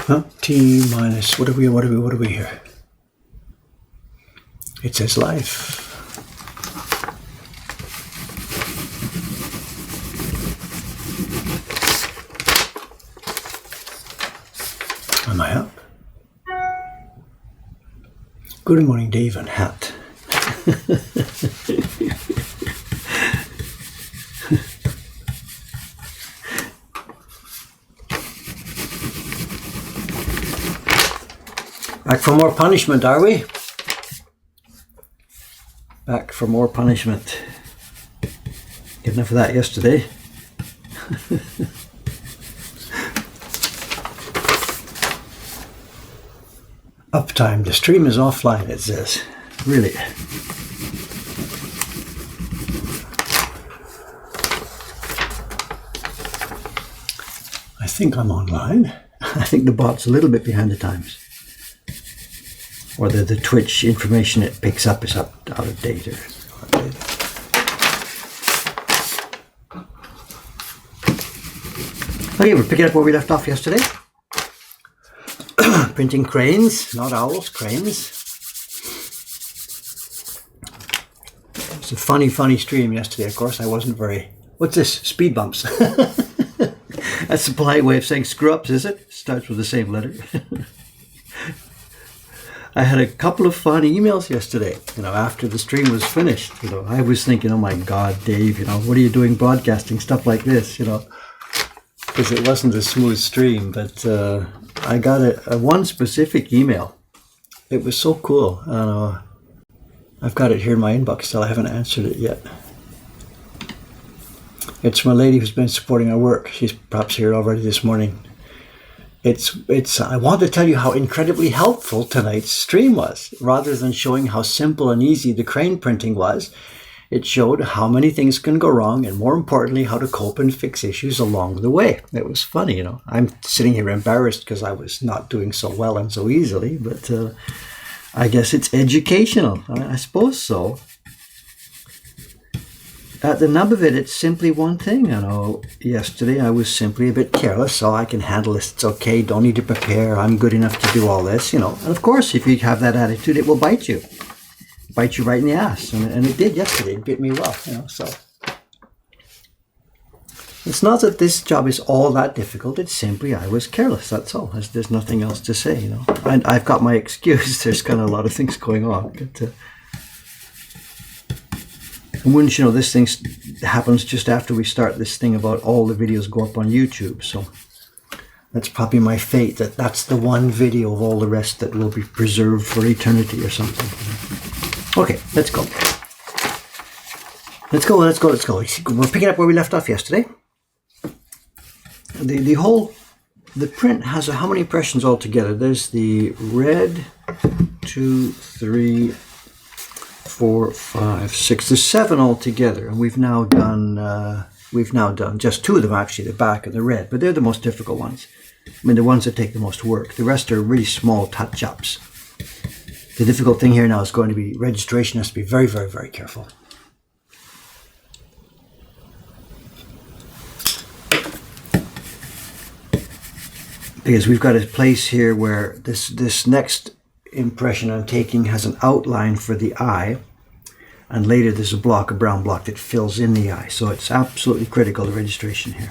Well, T minus, what are we here? It says life. Am I up? Good morning, Dave and Hat. Back for more punishment, are we? Back for more punishment. Get enough of that yesterday. Uptime. The stream is offline, it says. Really? I think I'm online. I think the bot's a little bit behind the times. Or the Twitch information it picks up is out of date. Okay, we're picking up where we left off yesterday. Printing cranes, not owls, cranes. It was a funny stream yesterday, of course. I wasn't very... What's this? Speed bumps. That's a polite way of saying screw ups, is it? Starts with the same letter. I had a couple of fun emails yesterday, after the stream was finished. I was thinking, oh my God, Dave, what are you doing broadcasting stuff like this, because it wasn't a smooth stream. But I got a one specific email. It was so cool. I've got it here in my inbox still. I haven't answered it yet. It's from a lady who's been supporting our work. She's perhaps here already this morning. I want to tell you how incredibly helpful tonight's stream was. Rather than showing how simple and easy the crane printing was, it showed how many things can go wrong and, more importantly, how to cope and fix issues along the way. It was funny, I'm sitting here embarrassed because I was not doing so well and so easily, but I guess it's educational. I suppose so. At the nub of it, it's simply one thing. Yesterday I was simply a bit careless, so I can handle this. It's okay. Don't need to prepare. I'm good enough to do all this, And of course, if you have that attitude, it will bite you. Bite you right in the ass. And it did yesterday. It bit me well, so. It's not that this job is all that difficult. It's simply I was careless. That's all. There's nothing else to say, And I've got my excuse. There's kind of a lot of things going on. But, and wouldn't you know, this thing happens just after we start this thing about all the videos go up on YouTube. So that's probably my fate, that's the one video of all the rest that will be preserved for eternity or something. Okay, let's go. Let's go. We're picking up where we left off yesterday. The print has how many impressions altogether? There's the red, 2, 3, 4, 5, 6. There's 7 altogether, and we've now done just 2 of them actually, the back and the red, but they're the most difficult ones. The ones that take the most work. The rest are really small touch-ups. The difficult thing here now is going to be registration. Has to be very, very, very careful. Because we've got a place here where this next impression I'm taking has an outline for the eye, and later there's a brown block that fills in the eye. So it's absolutely critical, the registration here.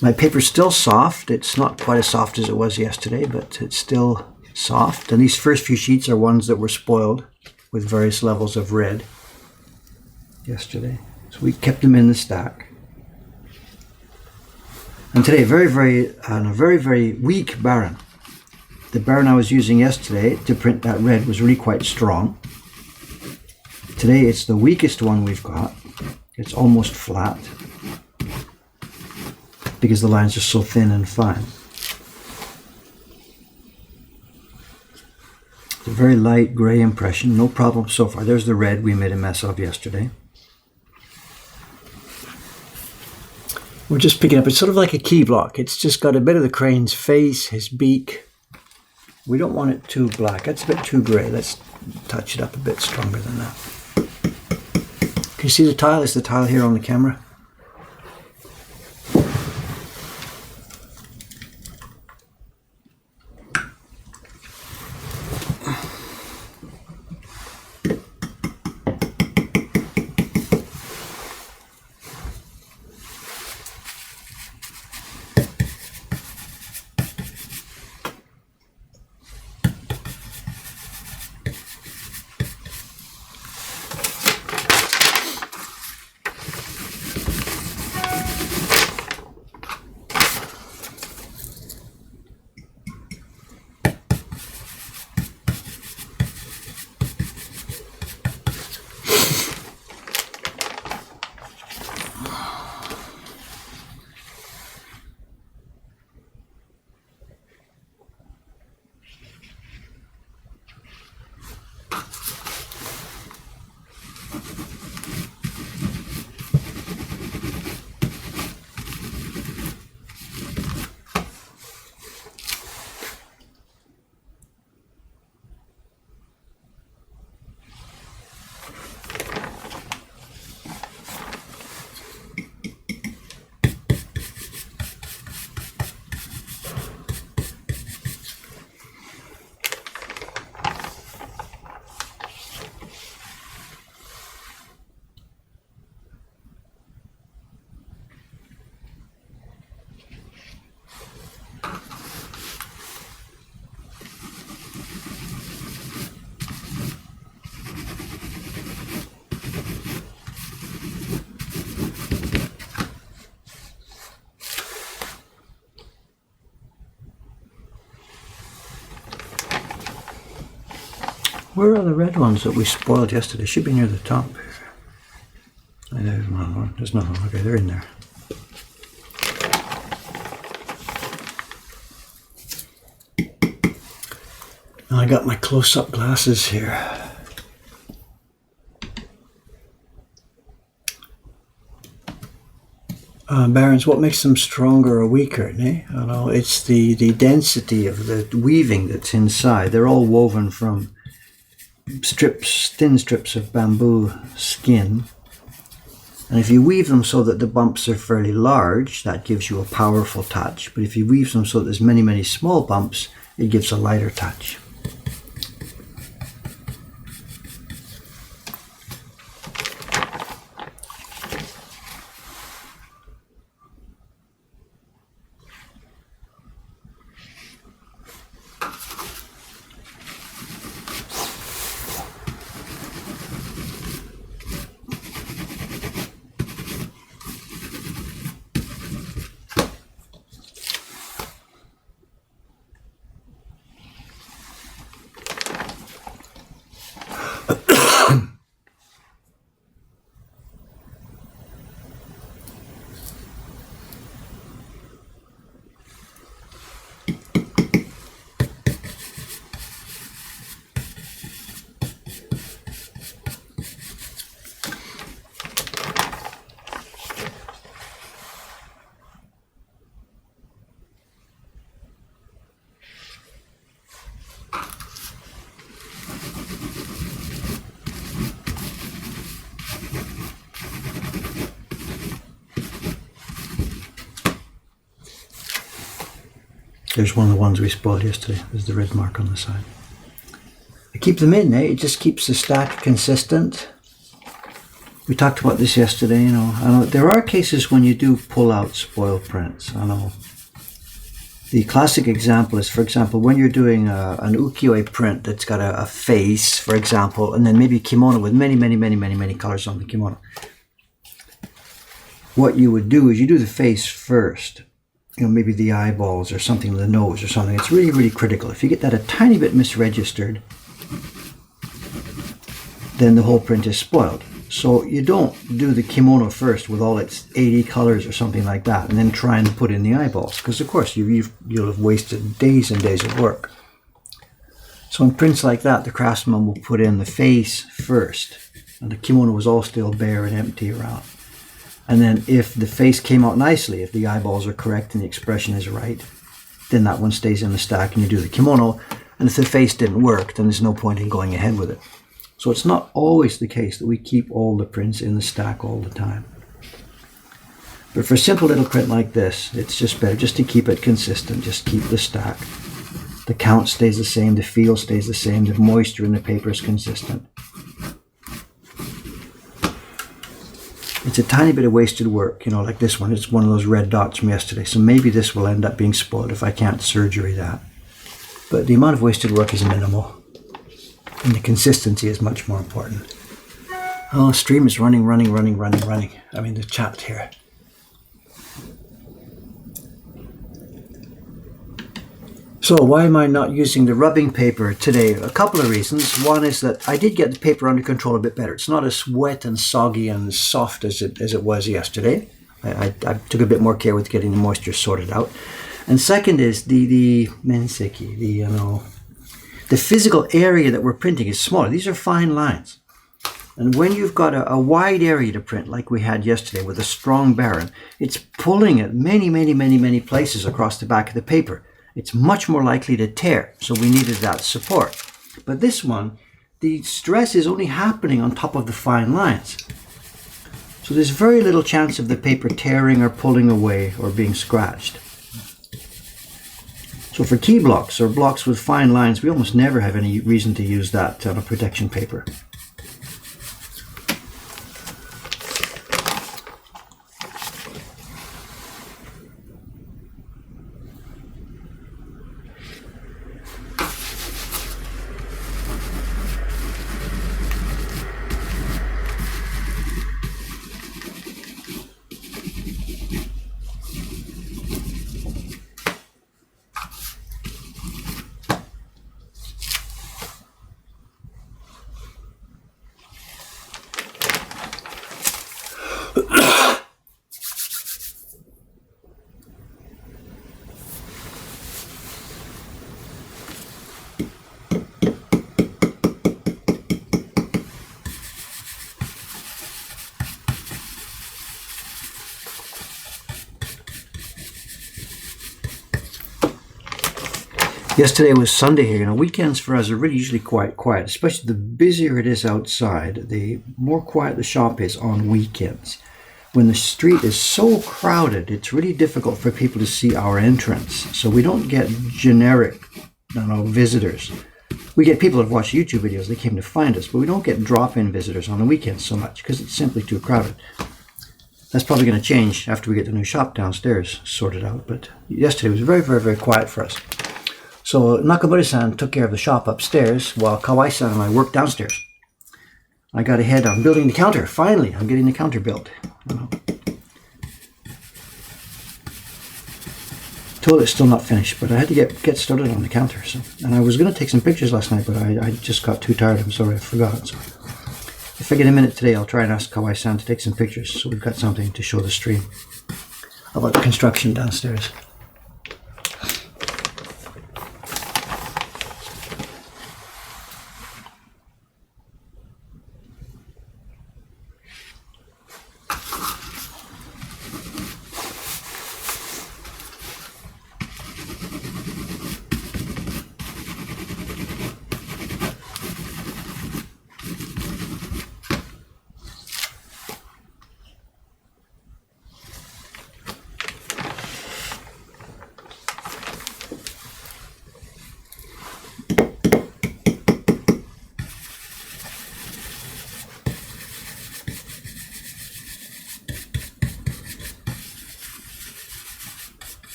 My paper's still soft. It's not quite as soft as it was yesterday, but it's still soft. And these first few sheets are ones that were spoiled with various levels of red yesterday. So we kept them in the stack. And today, a very, very weak Baron. The Baron I was using yesterday to print that red was really quite strong. Today it's the weakest one we've got. It's almost flat because the lines are so thin and fine. It's a very light grey impression, no problem so far. There's the red we made a mess of yesterday. We're just picking up, it's sort of like a key block. It's just got a bit of the crane's face, his beak. We don't want it too black. That's a bit too grey. Let's touch it up a bit stronger than that. Can you see the tile? Is the tile here on the camera? Where are the red ones that we spoiled yesterday? Should be near the top. There's one. There's nothing. Okay, they're in there. I got my close-up glasses here. Barons, what makes them stronger or weaker? I don't know. It's the density of the weaving that's inside. They're all woven from thin strips of bamboo skin. And if you weave them so that the bumps are fairly large, that gives you a powerful touch. But if you weave them so that there's many, many small bumps, it gives a lighter touch. There's one of the ones we spoiled yesterday. There's the red mark on the side. I keep them in, It just keeps the stack consistent. We talked about this yesterday, I know there are cases when you do pull out spoil prints. I know. The classic example is, for example, when you're doing an ukiyo-e print that's got a face, for example, and then maybe a kimono with many colors on the kimono. What you would do is you do the face first. Maybe the eyeballs or something, the nose or something. It's really, really critical. If you get that a tiny bit misregistered, then the whole print is spoiled. So you don't do the kimono first with all its 80 colors or something like that, and then try and put in the eyeballs, because of course you'll have wasted days and days of work. So in prints like that, the craftsman will put in the face first, and the kimono was all still bare and empty around. And then if the face came out nicely, if the eyeballs are correct and the expression is right, then that one stays in the stack and you do the kimono. And if the face didn't work, then there's no point in going ahead with it. So it's not always the case that we keep all the prints in the stack all the time. But for a simple little print like this, it's just better just to keep it consistent, just keep the stack. The count stays the same, the feel stays the same, the moisture in the paper is consistent. It's a tiny bit of wasted work, like this one. It's one of those red dots from yesterday. So maybe this will end up being spoiled if I can't surgery that. But the amount of wasted work is minimal. And the consistency is much more important. Oh, stream is running. I mean, the chat here. So why am I not using the rubbing paper today? A couple of reasons. One is that I did get the paper under control a bit better. It's not as wet and soggy and soft as it was yesterday. I took a bit more care with getting the moisture sorted out. And second is the menseki, the physical area that we're printing is smaller. These are fine lines. And when you've got a wide area to print, like we had yesterday with a strong baron, it's pulling at many places across the back of the paper. It's much more likely to tear, so we needed that support. But this one, the stress is only happening on top of the fine lines. So there's very little chance of the paper tearing or pulling away or being scratched. So for key blocks or blocks with fine lines, we almost never have any reason to use that on a protection paper. Yesterday was Sunday here. You know, weekends for us are really usually quite quiet, especially the busier it is outside, the more quiet the shop is on weekends. When the street is so crowded, it's really difficult for people to see our entrance. So we don't get generic, visitors. We get people that have watched YouTube videos, they came to find us, but we don't get drop-in visitors on the weekends so much because it's simply too crowded. That's probably going to change after we get the new shop downstairs sorted out, but yesterday was very, very, very quiet for us. So Nakamura-san took care of the shop upstairs while Kawai-san and I worked downstairs. I got ahead on building the counter. Finally, I'm getting the counter built. Toilet's still not finished, but I had to get started on the counter. So, and I was going to take some pictures last night, but I just got too tired. I'm sorry, I forgot. So if I get a minute today, I'll try and ask Kawai-san to take some pictures so we've got something to show the stream about the construction downstairs.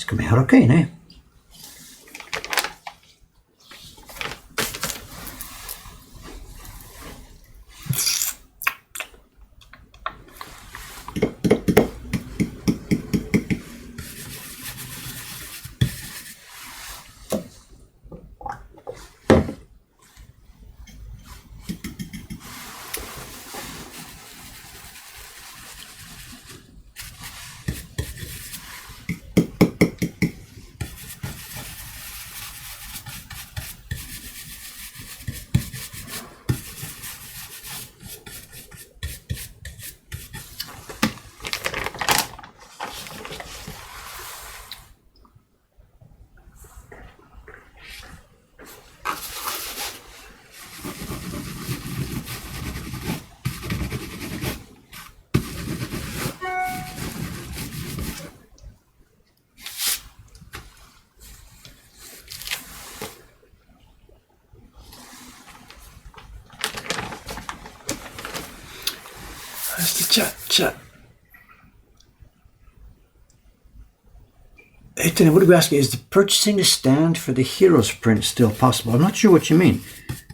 Coming out okay now. That's the chat. Hey, Tony, what are we asking? Is the purchasing a stand for the Heroes print still possible? I'm not sure what you mean.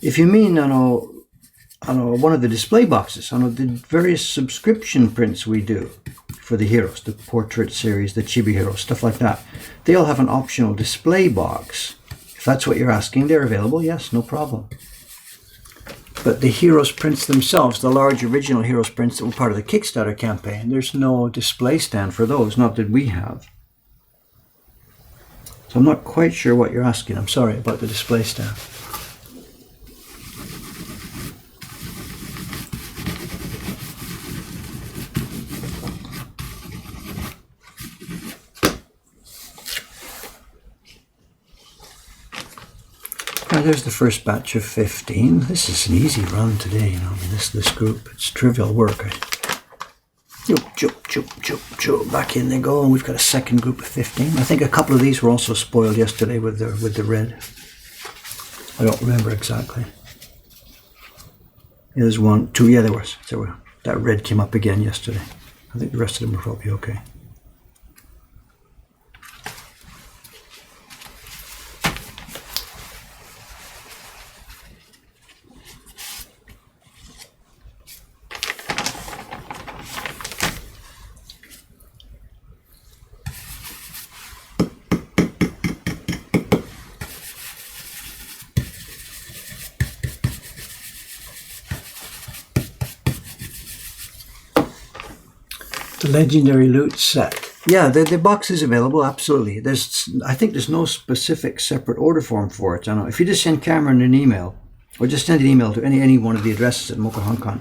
If you mean, one of the display boxes, the various subscription prints we do for the Heroes, the portrait series, the Chibi Heroes, stuff like that, they all have an optional display box. If that's what you're asking, they're available. Yes, no problem. But the Heroes prints themselves, the large original Heroes prints that were part of the Kickstarter campaign, there's no display stand for those, not that we have. So I'm not quite sure what you're asking. I'm sorry about the display stand. There's the first batch of 15. This is an easy run today, this group. It's trivial work. Back in they go, and we've got a second group of 15. I think a couple of these were also spoiled yesterday with the red. I don't remember exactly. There's 1, 2, yeah, there was. That red came up again yesterday. I think the rest of them were probably okay. The legendary loot set. Yeah, the box is available, absolutely. I think there's no specific separate order form for it. I don't know. If you just send Cameron an email, or just send an email to any one of the addresses at Mokuhankan,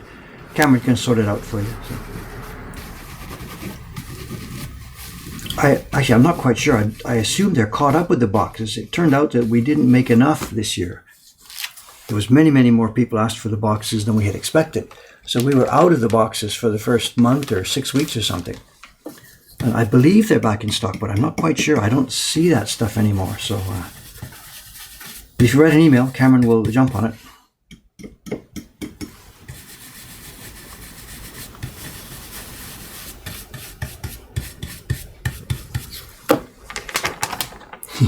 Cameron can sort it out for you. So. I'm not quite sure. I assume they're caught up with the boxes. It turned out that we didn't make enough this year. There was many more people asked for the boxes than we had expected. So we were out of the boxes for the first month or 6 weeks or something. And I believe they're back in stock, but I'm not quite sure. I don't see that stuff anymore. So if you write an email, Cameron will jump on it.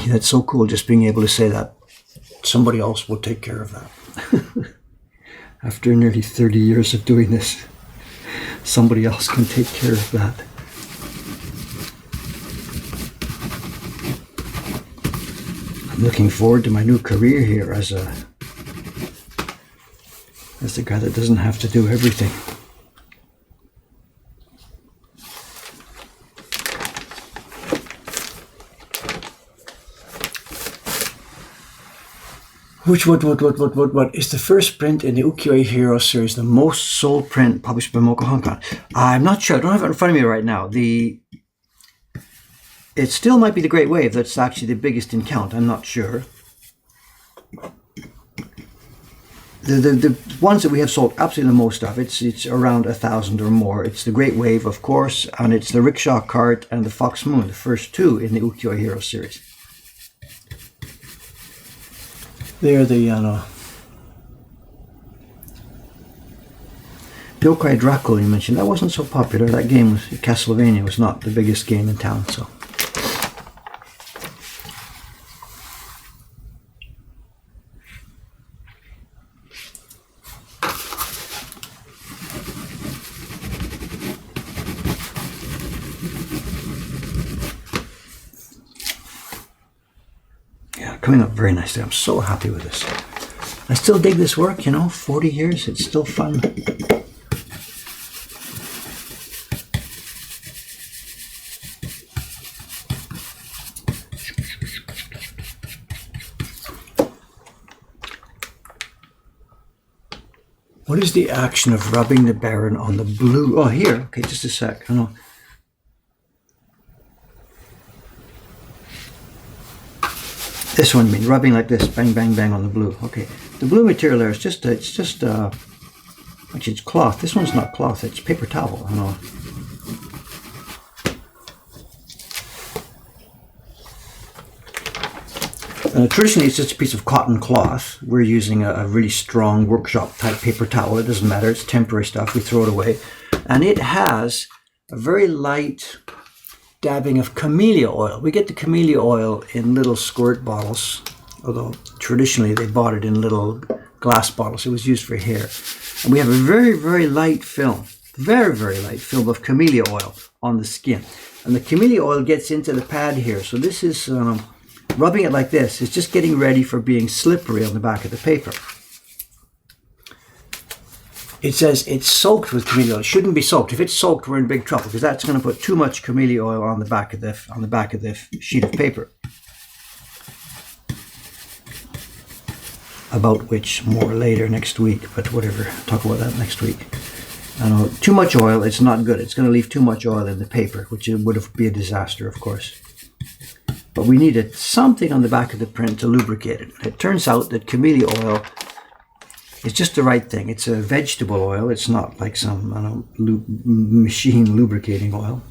That's so cool, just being able to say that. Somebody else will take care of that. After nearly 30 years of doing this, somebody else can take care of that. I'm looking forward to my new career here as the guy that doesn't have to do everything. What is the first print in the Ukiyo-e Hero series, the most sold print published by Mokuhankan? I'm not sure. I don't have it in front of me right now. It still might be the Great Wave that's actually the biggest in count. I'm not sure. The ones that we have sold absolutely the most of, it's around 1,000 or more. It's the Great Wave, of course, and it's the Rickshaw Cart and the Fox Moon, the first two in the Ukiyo-e Hero series. They're the Yokai Dracul you mentioned, that wasn't so popular. That game was Castlevania was not the biggest game in town, so. Coming up very nicely. I'm so happy with this. I still dig this work, 40 years, it's still fun. What is the action of rubbing the Baron on the blue? Oh, here. Okay, just a sec. I know. This one, rubbing like this, bang, bang, bang on the blue. Okay, the blue material there is actually it's cloth. This one's not cloth, it's paper towel. I know. Traditionally, it's just a piece of cotton cloth. We're using a really strong workshop type paper towel. It doesn't matter, it's temporary stuff, we throw it away. And it has a very light dabbing of camellia oil. We get the camellia oil in little squirt bottles, although traditionally they bought it in little glass bottles. It was used for hair. And we have a very light film, very light film of camellia oil on the skin. And the camellia oil gets into the pad here. So this is, rubbing it like this, is just getting ready for being slippery on the back of the paper. It says it's soaked with camellia oil. It shouldn't be soaked. If it's soaked, we're in big trouble because that's going to put too much camellia oil on the back of the sheet of paper. About which more later next week, but whatever. Talk about that next week. I know too much oil. It's not good. It's going to leave too much oil in the paper, which would be a disaster, of course. But we needed something on the back of the print to lubricate it. It turns out that camellia oil. It's just the right thing. It's a vegetable oil. It's not like some machine lubricating oil.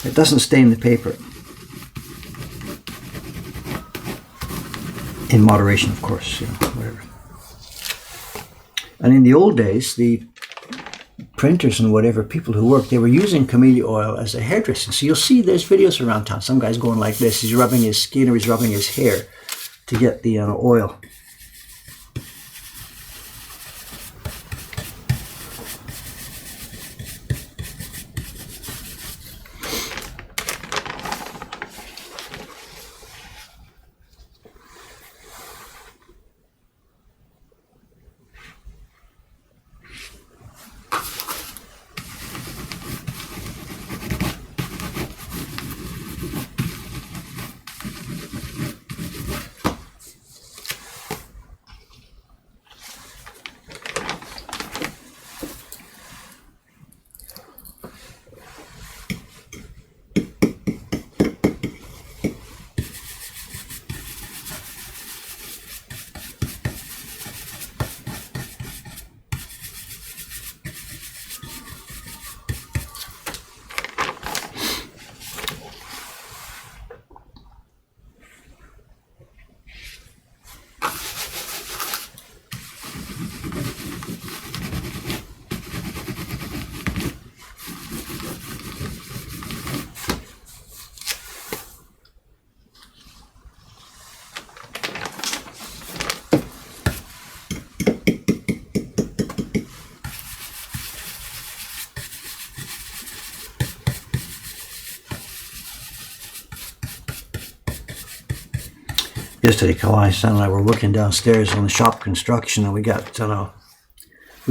It doesn't stain the paper. In moderation, of course, whatever. And in the old days, the printers and whatever, people who worked, they were using camellia oil as a hairdressing. So you'll see there's videos around town. Some guy's going like this. He's rubbing his skin or he's rubbing his hair to get the oil. Yesterday, Kalai-san and I were working downstairs on the shop construction, and we got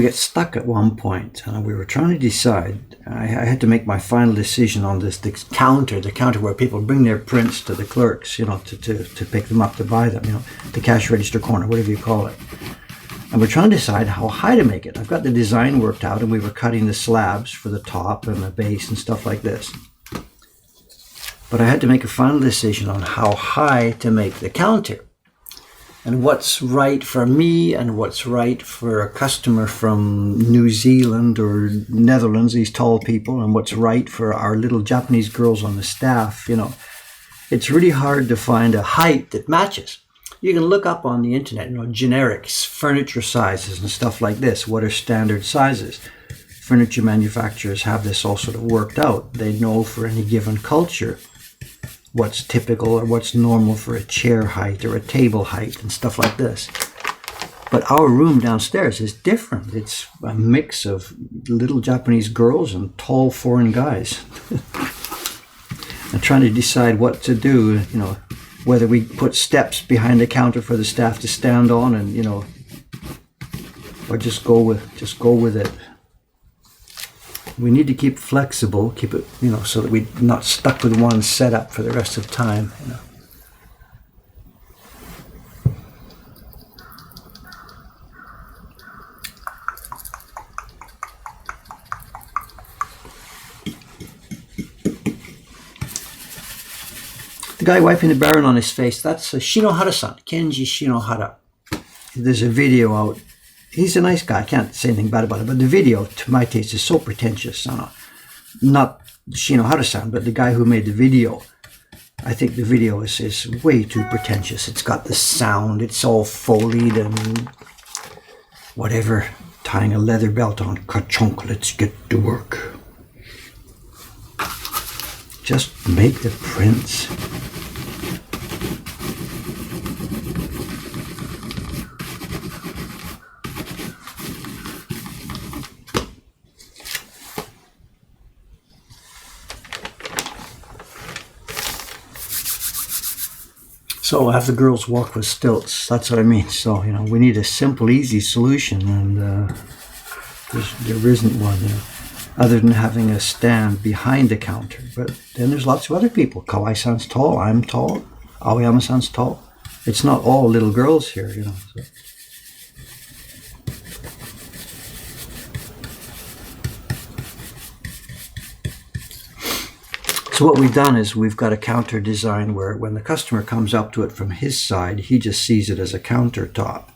stuck at one point. We were trying to decide. I had to make my final decision on the counter where people bring their prints to the clerks, to pick them up, to buy them, the cash register corner, whatever you call it. And we're trying to decide how high to make it. I've got the design worked out, and we were cutting the slabs for the top and the base and stuff like this. But I had to make a final decision on how high to make the counter. And what's right for me and what's right for a customer from New Zealand or Netherlands, these tall people, and what's right for our little Japanese girls on the staff, It's really hard to find a height that matches. You can look up on the internet, generics, furniture sizes and stuff like this. What are standard sizes? Furniture manufacturers have this all sort of worked out. They know for any given culture what's typical or what's normal for a chair height or a table height and stuff like this. But our room downstairs is different. It's a mix of little Japanese girls and tall foreign guys. I'm trying to decide what to do, whether we put steps behind the counter for the staff to stand on and, or just go with it. We need to keep flexible, keep it, so that we're not stuck with one setup for the rest of the time, The guy wiping the Baron on his face, that's Shinohara-san, Kenji Shinohara. There's a video out. He's a nice guy. I can't say anything bad about it. But the video, to my taste, is so pretentious. Not Shinohara-san, but the guy who made the video. I think the video is way too pretentious. It's got the sound. It's all Foleyed and whatever. Tying a leather belt on. Ka-chunk, let's get to work. Just make the prints. So have the girls walk with stilts. That's what I mean. So, we need a simple, easy solution, and there isn't one, other than having a stand behind the counter. But then there's lots of other people. Kawai-san's tall, I'm tall, Aoyama-san's tall. It's not all little girls here, So. So what we've done is we've got a counter design where when the customer comes up to it from his side, he just sees it as a countertop.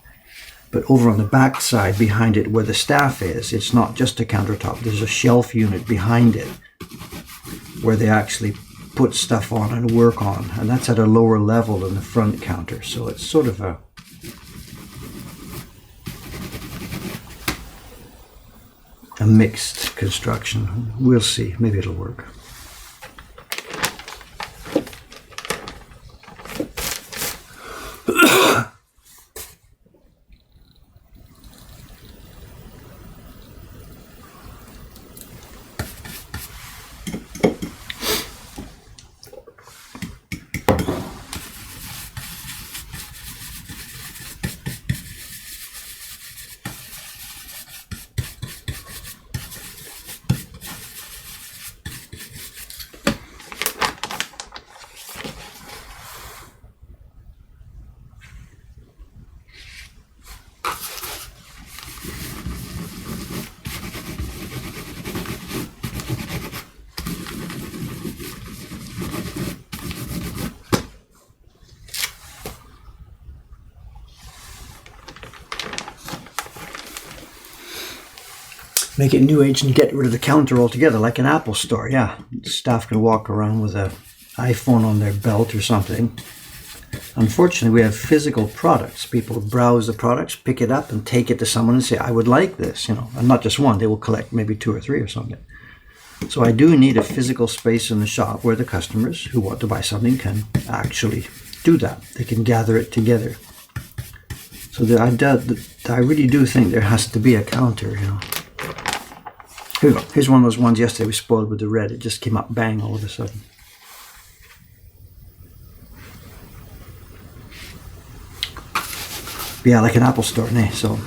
But over on the back side, behind it where the staff is, it's not just a countertop. There's a shelf unit behind it where they actually put stuff on and work on. And that's at a lower level than the front counter. So it's sort of a mixed construction. We'll see. Maybe it'll work. Make it new age and get rid of the counter altogether, like an Apple store. Yeah, staff can walk around with an iPhone on their belt or something. Unfortunately, we have physical products. People browse the products, pick it up, and take it to someone and say, I would like this, and not just one. They will collect maybe 2 or 3 or something. So I do need a physical space in the shop where the customers who want to buy something can actually do that. They can gather it together. So I really do think there has to be a counter, Here we go. Here's one of those ones yesterday we spoiled with the red. It just came up bang all of a sudden. Yeah, like an Apple store, eh? So.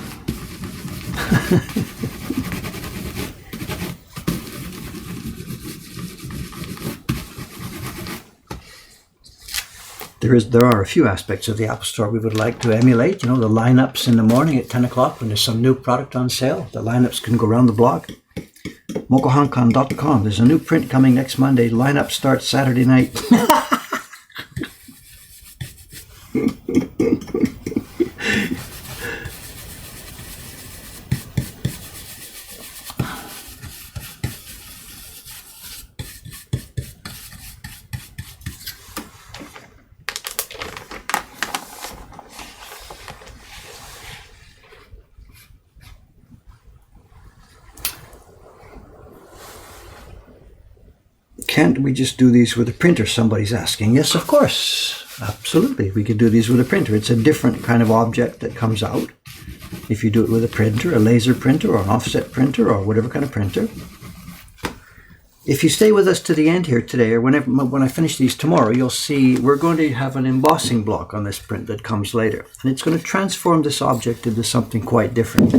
There are a few aspects of the Apple Store we would like to emulate. You know, the lineups in the morning at 10 o'clock when there's some new product on sale. The lineups can go around the block. Mokuhankan.com. There's a new print coming next Monday. Lineup starts Saturday night. Can't we just do these with a printer? Somebody's asking. Yes, of course. Absolutely. We could do these with a printer. It's a different kind of object that comes out. If you do it with a printer, a laser printer or an offset printer or whatever kind of printer. If you stay with us to the end here today, or when I finish these tomorrow, you'll see we're going to have an embossing block on this print that comes later. And it's going to transform this object into something quite different.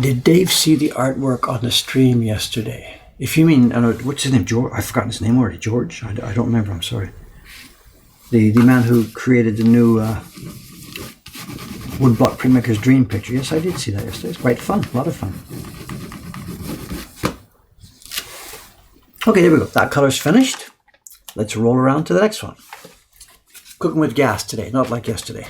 Did Dave see the artwork on the stream yesterday? If you mean, what's his name? George? I've forgotten his name already. George? I don't remember. I'm sorry. The man who created the new Woodblock Printmaker's Dream picture. Yes, I did see that yesterday. It's quite fun. A lot of fun. Okay, there we go. That color's finished. Let's roll around to the next one. Cooking with gas today, not like yesterday.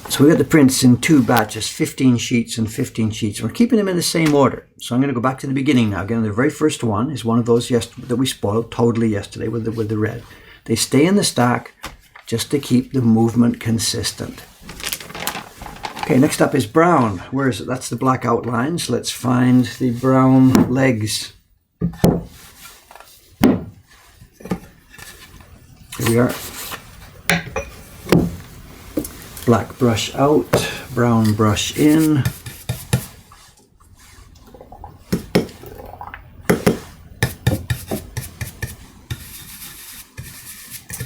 So we got the prints in 2 batches, 15 sheets and 15 sheets. We're keeping them in the same order. So I'm going to go back to the beginning now. Again, the very first one is one of those that we spoiled totally yesterday with the red. They stay in the stack just to keep the movement consistent. Okay, next up is brown. Where is it? That's the black outlines. Let's find the brown legs. Here we are. Black brush out, brown brush in.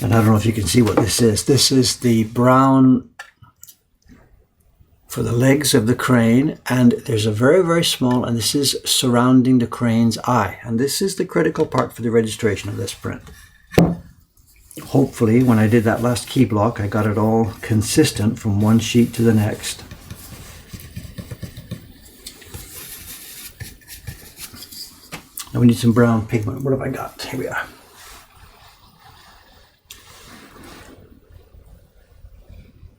And I don't know if you can see what this is. This is the brown for the legs of the crane, and there's a very, very small, and this is surrounding the crane's eye. And this is the critical part for the registration of this print. Hopefully, when I did that last key block, I got it all consistent from one sheet to the next. Now we need some brown pigment. What have I got? Here we are.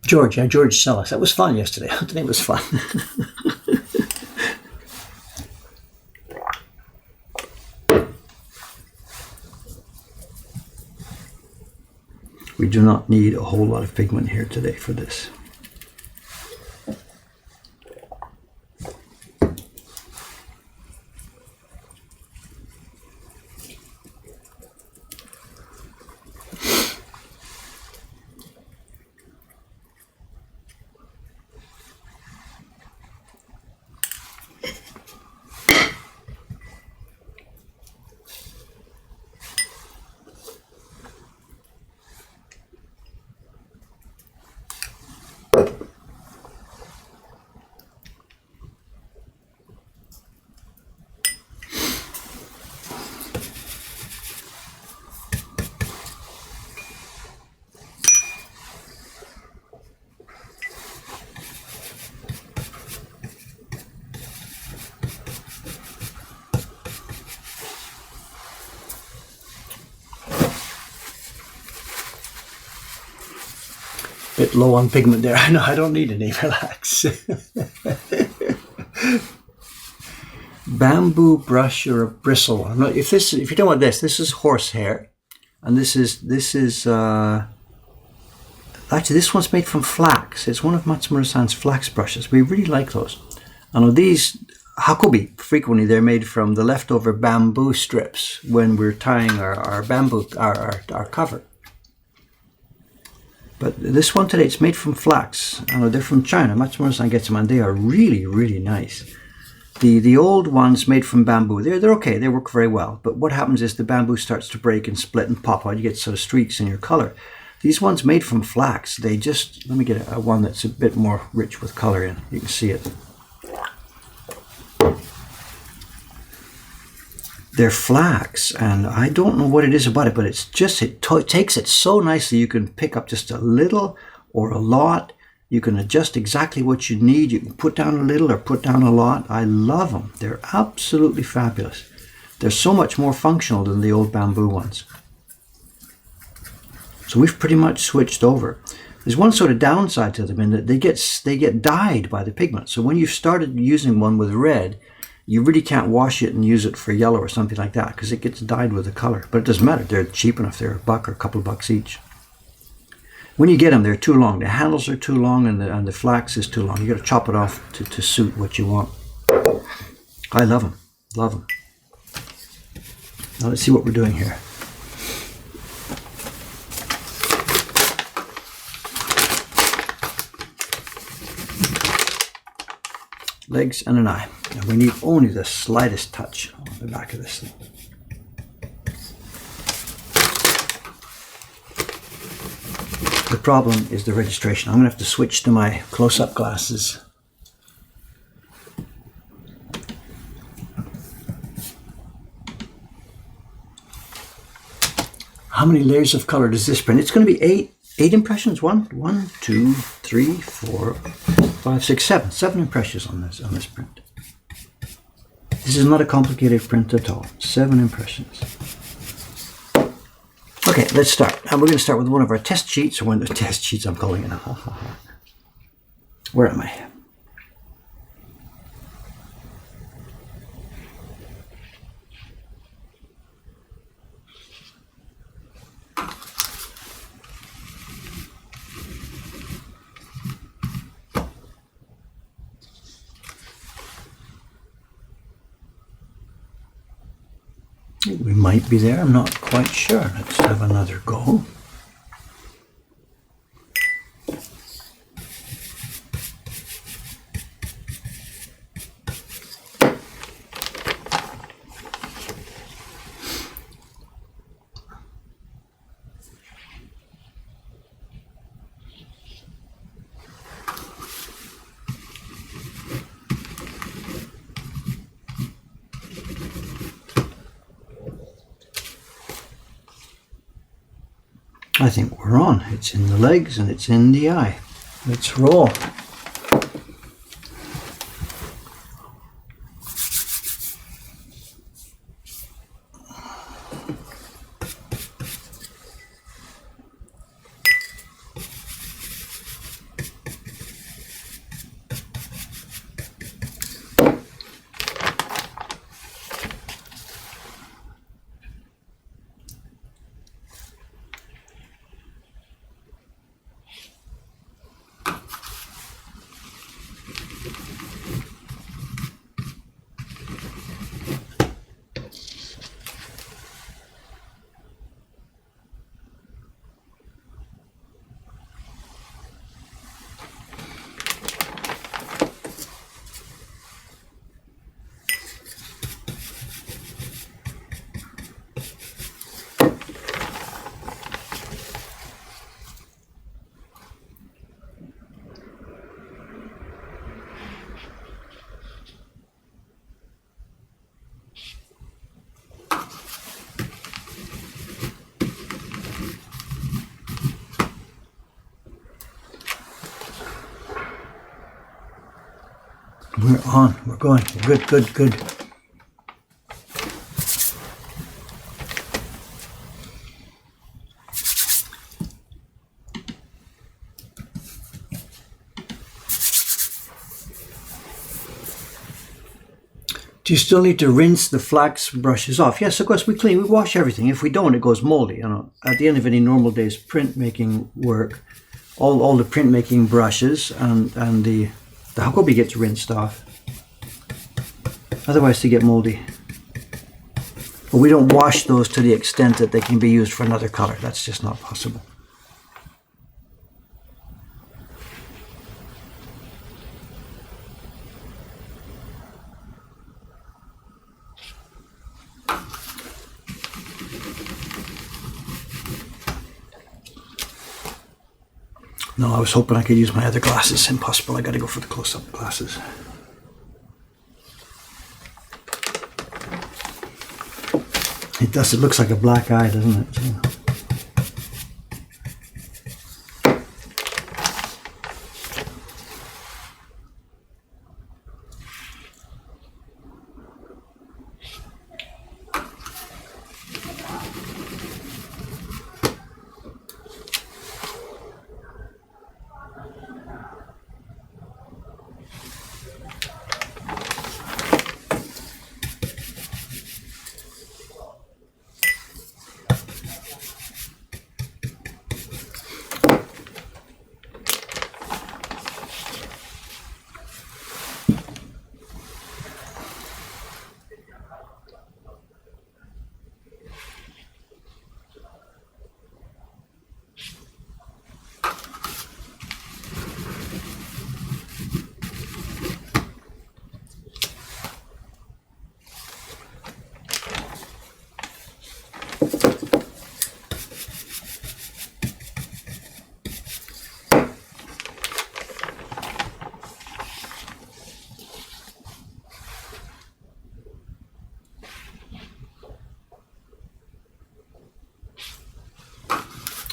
George, yeah, George Sellis. That was fun yesterday. Today was fun. We do not need a whole lot of pigment here today for this. Bit low on pigment there. I know, I don't need any. Relax. Bamboo brush or a bristle. I'm not, if you don't want this is horsehair, and this is actually this one's made from flax. It's one of Matsumura-san's flax brushes. We really like those. I know these. hakobi. Frequently they're made from the leftover bamboo strips when we're tying our bamboo, our cover. But this one today, it's made from flax. I know they're from China. Matsumoto-san gets them, and they are really, really nice. The old ones made from bamboo, they're okay. They work very well. But what happens is the bamboo starts to break and split and pop out. You get sort of streaks in your color. These ones made from flax, they just, let me get a one that's a bit more rich with color in. You can see it. They're flax, and I don't know what it is about it, but it's just, it takes it so nicely. You can pick up just a little or a lot. You can adjust exactly what you need. You can put down a little or put down a lot. I love them. They're absolutely fabulous. They're so much more functional than the old bamboo ones. So we've pretty much switched over. There's one sort of downside to them in that they get dyed by the pigment. So when you've started using one with red, you really can't wash it and use it for yellow or something like that because it gets dyed with the color. But it doesn't matter. They're cheap enough. They're $1 or a couple of bucks each. When you get them, they're too long. The handles are too long, and the flax is too long. You got to chop it off to suit what you want. I love them. Love them. Now let's see what we're doing here. Legs and an eye. And we need only the slightest touch on the back of this thing. The problem is the registration. I'm going to have to switch to my close-up glasses. How many layers of color does this print? It's going to be eight impressions. One, two, three, 4, 5, 6, 7. 7 impressions on this print. This is not a complicated print at all. 7 impressions. Okay, let's start. And we're going to start with one of our test sheets, or one of the test sheets I'm calling it. Where am I? We might be there, I'm not quite sure. Let's have another go. I think we're on. It's in the legs and it's in the eye. Let's roll. We're on. We're going. Good, good, good. Do you still need to rinse the flax brushes off? Yes, of course, we clean, we wash everything. If we don't, it goes moldy. You know, at the end of any normal day's printmaking work, all the printmaking brushes and the hakobi gets rinsed off. Otherwise they get moldy. But we don't wash those to the extent that they can be used for another color. That's just not possible. No, I was hoping I could use my other glasses. Impossible. I got to go for the close-up glasses. It does. It looks like a black eye, doesn't it?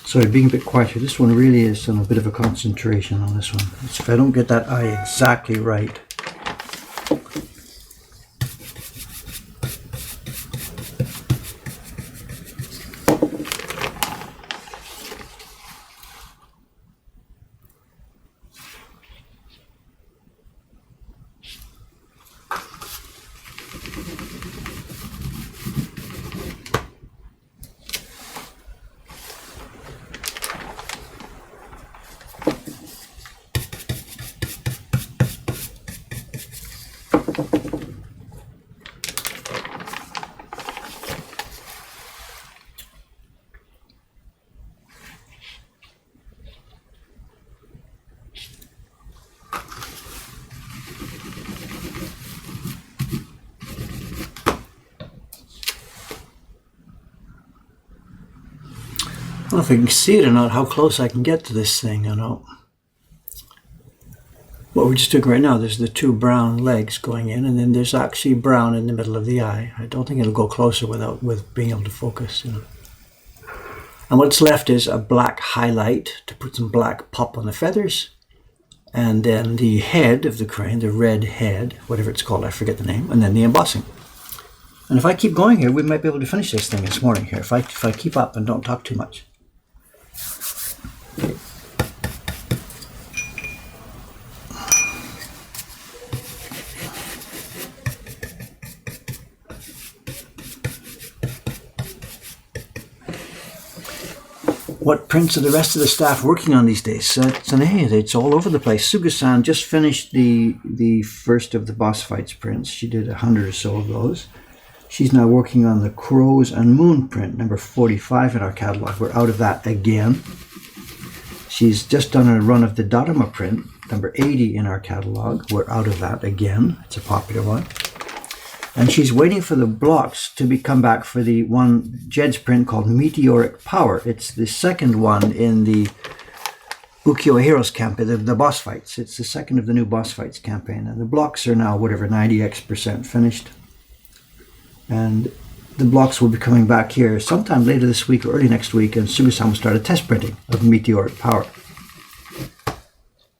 Sorry, being a bit quieter. This one really is on a bit of a concentration on this one. If I don't get that eye exactly right. I don't know if I can see it or not, how close I can get to this thing. I know. What we just took right now, there's the two brown legs going in, and then there's actually brown in the middle of the eye. I don't think it'll go closer with being able to focus, you know. And what's left is a black highlight to put some black pop on the feathers, and then the head of the crane, the red head, whatever it's called, I forget the name, and then the embossing. And if I keep going here, we might be able to finish this thing this morning here, if I keep up and don't talk too much. What prints are the rest of the staff working on these days? It's all over the place. Suga-san just finished the first of the boss fights prints. She did 100 or so of those. She's now working on the Crows and Moon print, number 45 in our catalog. We're out of that again. She's just done a run of the Dharma print, number 80 in our catalog. We're out of that again. It's a popular one. And she's waiting for the blocks to come back for the one Jed's print called Meteoric Power. It's the second one in the Ukiyo Heroes campaign, the boss fights. It's the second of the new boss fights campaign. And the blocks are now, whatever, 90x% finished. And the blocks will be coming back here sometime later this week or early next week, and Suga-san will start a test printing of Meteoric Power.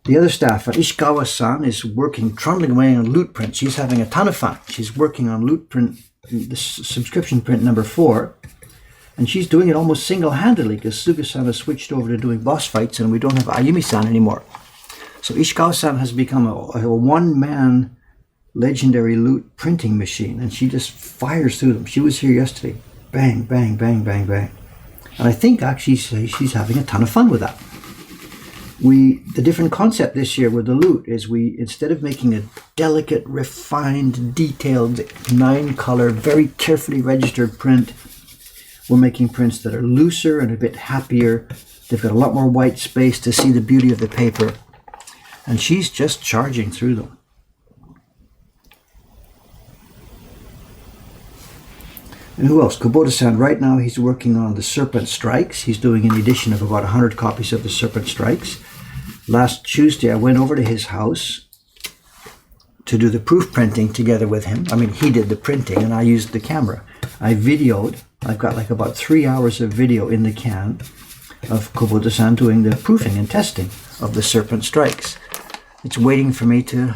The other staff, Ishikawa-san, is working, trundling away on loot print. She's having a ton of fun. She's working on loot print, the subscription print number 4, and she's doing it almost single-handedly because Suga-san has switched over to doing boss fights and we don't have Ayumi-san anymore. So Ishikawa-san has become a one-man legendary loot printing machine, and she just fires through them. She was here yesterday. Bang, bang, bang, bang, bang. And I think actually she's having a ton of fun with that. The different concept this year with the loot is instead of making a delicate, refined, detailed, 9-color, very carefully registered print, we're making prints that are looser and a bit happier. They've got a lot more white space to see the beauty of the paper. And she's just charging through them. And who else? Kubota-san, right now he's working on the Serpent Strikes. He's doing an edition of about 100 copies of the Serpent Strikes. Last Tuesday I went over to his house to do the proof printing together with him. I mean, he did the printing and I used the camera. I videoed. I've got like about 3 hours of video in the can of Kubota-san doing the proofing and testing of the Serpent Strikes. It's waiting for me to,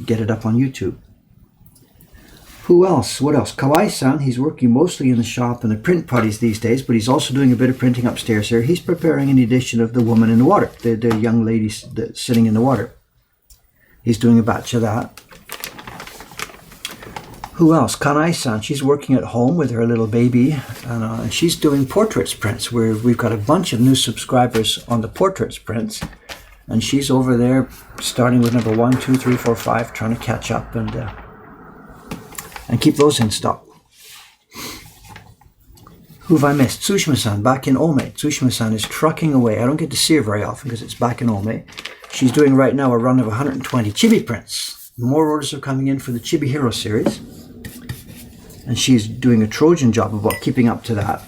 get it up on YouTube. Who else? What else? Kawai-san, he's working mostly in the shop and the print parties these days, but he's also doing a bit of printing upstairs here. He's preparing an edition of The Woman in the Water, the young lady sitting in the water. He's doing a batch of that. Who else? Kanai-san, she's working at home with her little baby, and she's doing portraits prints, where we've got a bunch of new subscribers on the portraits prints, and she's over there starting with number 1, 2, 3, 4, 5, trying to catch up and keep those in stock. Who have I missed? Tsushima-san, back in Ome. Tsushima-san is trucking away. I don't get to see her very often because it's back in Ome. She's doing right now a run of 120 chibi prints. More orders are coming in for the Chibi Hero series. And she's doing a Trojan job about keeping up to that.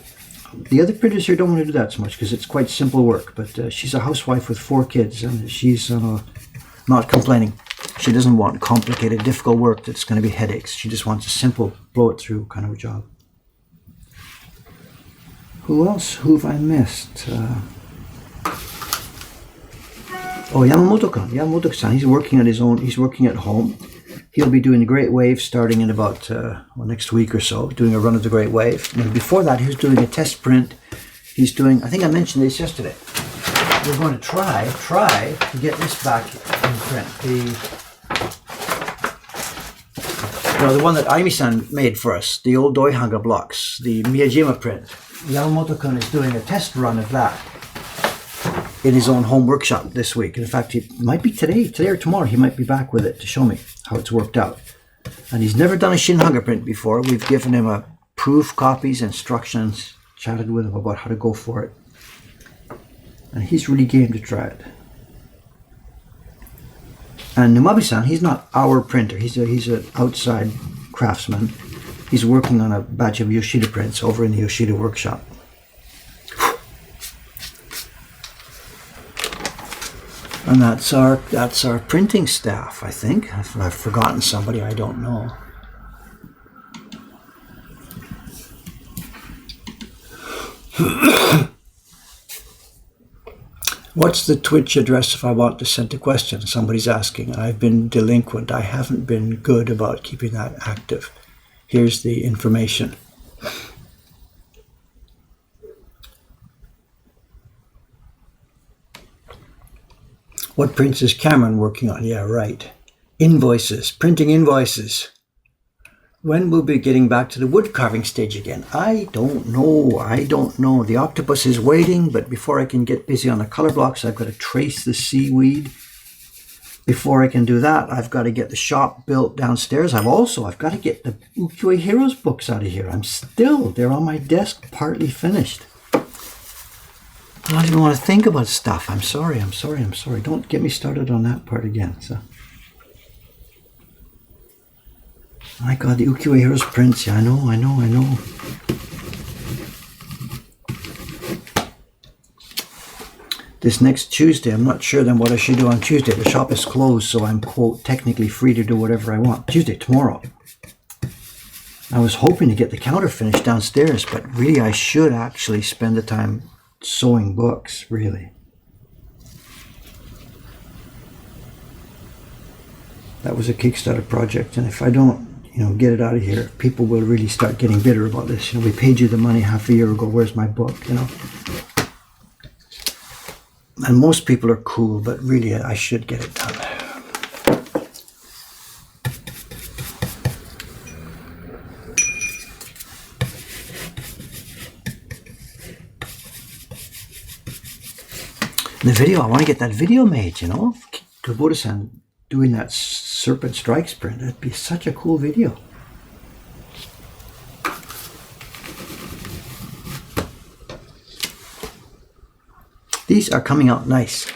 The other printers here don't want to do that so much because it's quite simple work. But she's a housewife with 4 kids and she's not complaining. She doesn't want complicated, difficult work that's going to be headaches. She just wants a simple, blow it through kind of a job. Who else? Who have I missed? Yamamoto-kan. Yamamoto-san, he's working on his own. He's working at home. He'll be doing the Great Wave starting in about next week or so, doing a run of the Great Wave. And before that, he was doing a test print. He's doing, I think I mentioned this yesterday. We're going to try to get this back in print. The one that Aimi-san made for us, the old Doihanga blocks, the Miyajima print. Yamamoto-kun is doing a test run of that in his own home workshop this week. In fact, he might be today or tomorrow, he might be back with it to show me how it's worked out. And he's never done a Shinhanga print before. We've given him a proof copies, instructions, chatted with him about how to go for it. And he's really game to try it. And Numabi-san, he's not our printer. He's an outside craftsman. He's working on a batch of Yoshida prints over in the Yoshida workshop. And that's our printing staff, I think. I've forgotten somebody, I don't know. What's the Twitch address if I want to send a question? Somebody's asking. I've been delinquent. I haven't been good about keeping that active. Here's the information. What prints is Cameron working on? Yeah, right. Invoices, printing invoices. When will we be getting back to the wood carving stage again? I don't know. The octopus is waiting, but before I can get busy on the color blocks, I've got to trace the seaweed. Before I can do that, I've got to get the shop built downstairs. I've got to get the Ukiyo-e Heroes books out of here. They're on my desk, partly finished. I don't even want to think about stuff. I'm sorry. Don't get me started on that part again. So, my God, the Ukiyo-e Heroes prints. Yeah, I know. This next Tuesday, I'm not sure then what I should do on Tuesday. The shop is closed, so I'm, quote, technically free to do whatever I want. Tuesday, tomorrow. I was hoping to get the counter finished downstairs, but really I should actually spend the time sewing books, really. That was a Kickstarter project, and if I don't, get it out of here, people will really start getting bitter about this. We paid you the money half a year ago, where's my book, And most people are cool, but really I should get it done. the video, I want to get that video made, you know? Kubota-san doing that serpent strike sprint. That'd be such a cool video. These are coming out nice.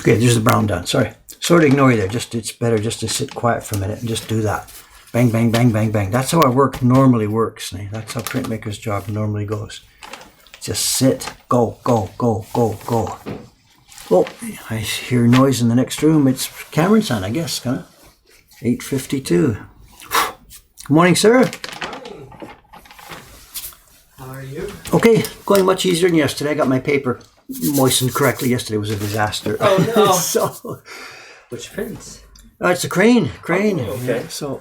Okay, there's the brown done. Sorry. Sorry to ignore you there. It's better just to sit quiet for a minute and just do that. Bang, bang, bang, bang, bang. That's how our work normally works. That's how printmaker's job normally goes. Just sit, go, go, go, go, go. Oh, I hear noise in the next room. It's Cameron-san, I guess, kind of. 8:52. Good morning, sir. Good morning. How are you? Okay, going much easier than yesterday. I got my paper moistened correctly. Yesterday was a disaster. Oh, no. So, Which prints? it's a crane. Oh, okay. Yeah, so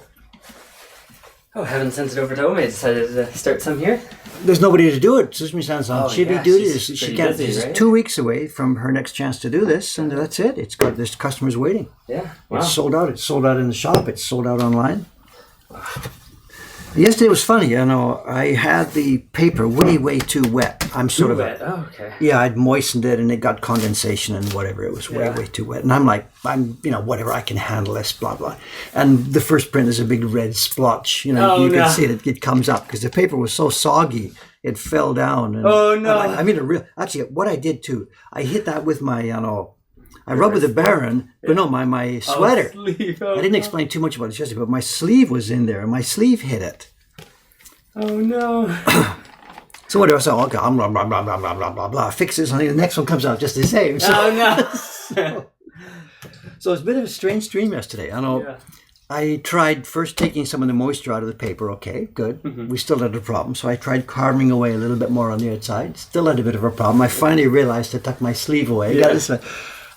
Oh, I haven't sent it over to Ome. I decided to start some here. There's nobody to do it. Sushmi-san's on chibi duty. She's She's 2 weeks away from her next chance to do this, and that's it. There's customers waiting. Yeah, wow. It's sold out. It's sold out in the shop. It's sold out online. Yesterday was funny. I had the paper way too wet. I'm sort of wet. Oh, okay. Yeah, I'd moistened it and it got condensation and whatever. It was way too wet. And I'm like, whatever, I can handle this, blah, blah. And the first print is a big red splotch. You can see it comes up because the paper was so soggy, it fell down. And, actually, what I did too, I hit that with my, I rubbed with the Baron, but no, my sweater. Sleeve. I didn't explain too much about it yesterday, but my sleeve was in there and my sleeve hit it. Oh no. So whatever, so okay, blah, blah, blah, blah, blah, blah, blah, blah. Fix this, and the next one comes out just the same. So, so it's a bit of a strange stream yesterday. I tried first taking some of the moisture out of the paper. Okay, good. Mm-hmm. We still had a problem. So I tried carving away a little bit more on the outside. Still had a bit of a problem. I finally realized to tuck my sleeve away. Yeah.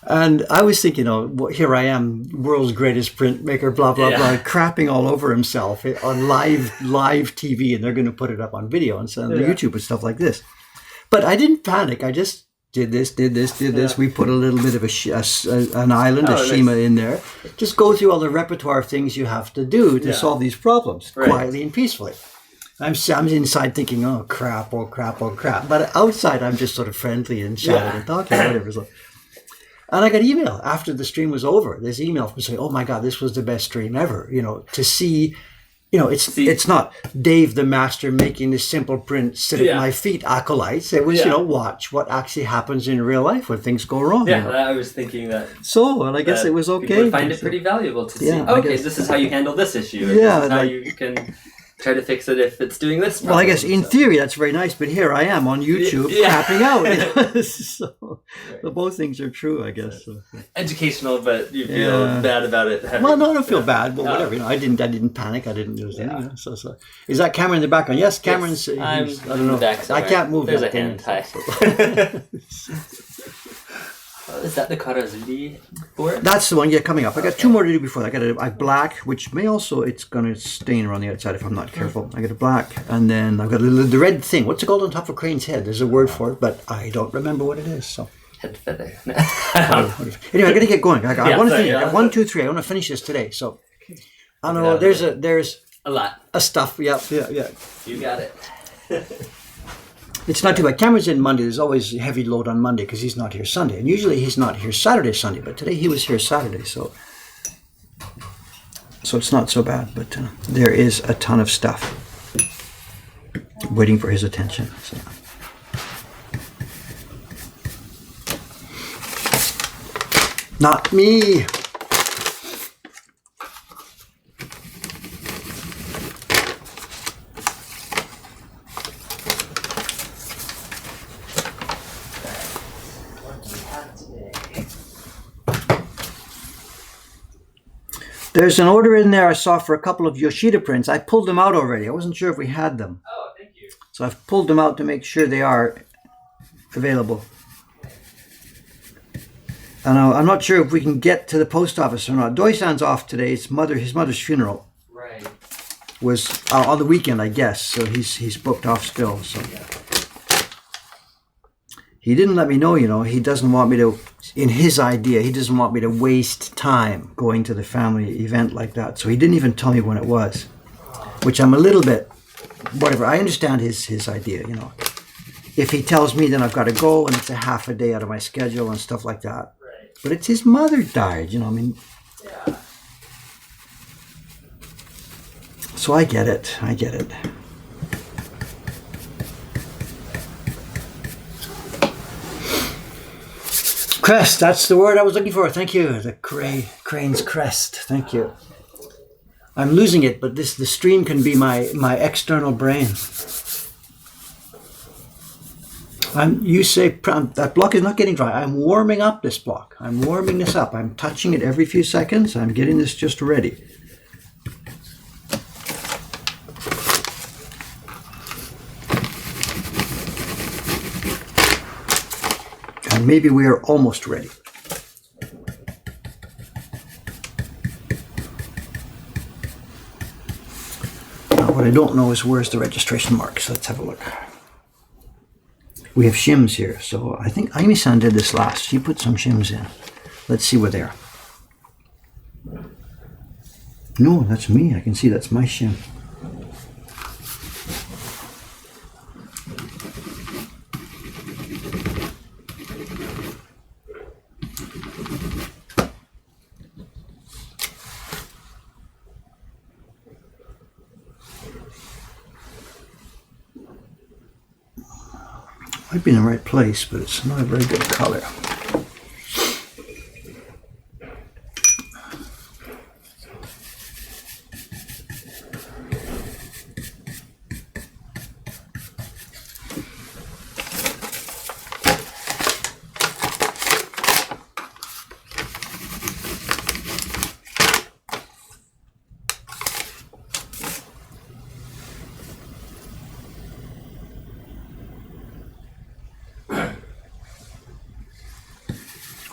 And I was thinking, here I am, world's greatest printmaker, blah, blah, blah, crapping all over himself on live TV, and they're going to put it up on video and on YouTube and stuff like this. But I didn't panic. I just did this. We put a little bit of an island, a shima in there. Just go through all the repertoire of things you have to do to solve these problems quietly and peacefully. I'm inside thinking, oh crap. But outside, I'm just sort of friendly and chatting and talking, whatever. So. And I got email after the stream was over. This email from saying, "Oh my God, this was the best stream ever." To see, it's not Dave the master making this simple print sit at my feet acolytes. It was, watch what actually happens in real life when things go wrong. Yeah, I was thinking that. So, and I guess it was okay. I find it pretty valuable to see. Okay, this is how you handle this issue. This is how you can try to fix it if it's doing this problem. Well, I guess in theory that's very nice, but here I am on YouTube tapping out. So both things are true, I guess. So. Educational, but you feel bad about it. Well, no, I don't feel bad, but whatever. I didn't panic. I didn't do anything. So is that Cameron in the background? Yes, Cameron's. Yes, I don't know. I can't move. There's that a hand. Hi. Is that the Karazudi board? That's the one, coming up. I got two more to do before that. I got a black, which may also, it's going to stain around the outside if I'm not careful. I got a black, and then I've got the red thing. What's it called on top of Crane's head? There's a word for it, but I don't remember what it is. So head feather. Anyway, I got to get going. I want to finish. I got 1, 2, 3. I want to finish this today. So I don't know. There's a lot of stuff. Yeah. You got it. It's not too bad. Cameron's in Monday. There's always a heavy load on Monday because he's not here Sunday. And usually he's not here Saturday, Sunday. But today he was here Saturday. So it's not so bad. But there is a ton of stuff waiting for his attention. So. Not me. There's an order in there I saw for a couple of Yoshida prints. I pulled them out already. I wasn't sure if we had them. Oh, thank you. So I've pulled them out to make sure they are available. And I'm not sure if we can get to the post office or not. Doi-san's off today. It's his mother's funeral. Right. Was on the weekend, I guess. So he's booked off still. So he didn't let me know. He doesn't want me to. In his idea, he doesn't want me to waste time going to the family event like that. So he didn't even tell me when it was, which I'm a little bit, whatever. I understand his idea, If he tells me, then I've got to go, and it's a half a day out of my schedule and stuff like that. Right. But it's his mother died, Yeah. So I get it. Crest, that's the word I was looking for. Thank you. The crane's crest. Thank you. I'm losing it, but the stream can be my external brain. You say that block is not getting dry. I'm warming up this block. I'm warming this up. I'm touching it every few seconds. I'm getting this just ready. And maybe we are almost ready. What I don't know is where's the registration marks. Let's have a look. We have shims here, so I think Aimi-san did this last. She put some shims in. Let's see where they are. No, that's me. I can see that's my shim. Might be in the right place, but it's not a very good color.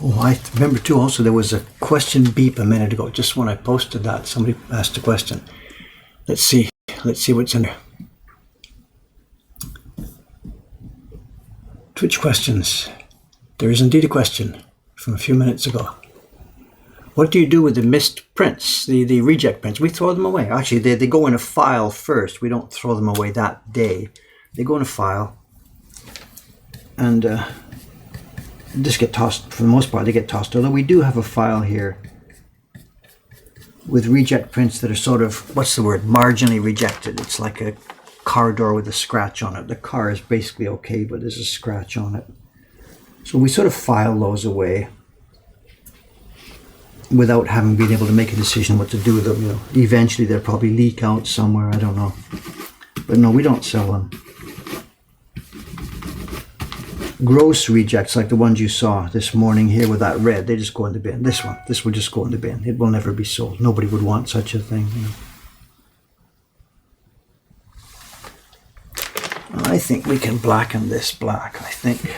Oh, I remember too also there was a question beep a minute ago, just when I posted that. Somebody asked a question. Let's see what's in there. Twitch questions. There is indeed a question from a few minutes ago. What do you do with the missed prints, the reject prints? We throw them away. Actually, they go in a file first. We don't throw them away that day. They go in a file and just get tossed. For the most part, they get tossed. Although we do have a file here with reject prints that are sort of, what's the word, marginally rejected. It's like a car door with a scratch on it. The car is basically okay, but there's a scratch on it. So we sort of file those away without having been able to make a decision what to do with them. You know, eventually they'll probably leak out somewhere. I don't know. But no, we don't sell them. Gross rejects, like the ones you saw this morning here with that red, they just go in the bin. This will just go in the bin. It will never be sold. Nobody would want such a thing. You know. I think we can blacken this black, I think.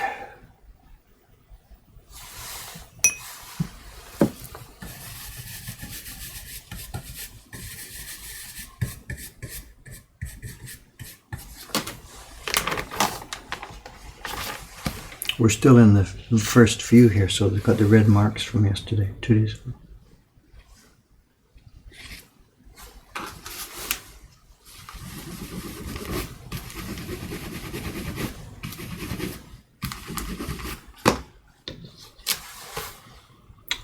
We're still in the first few here, so they've got the red marks from yesterday, 2 days ago.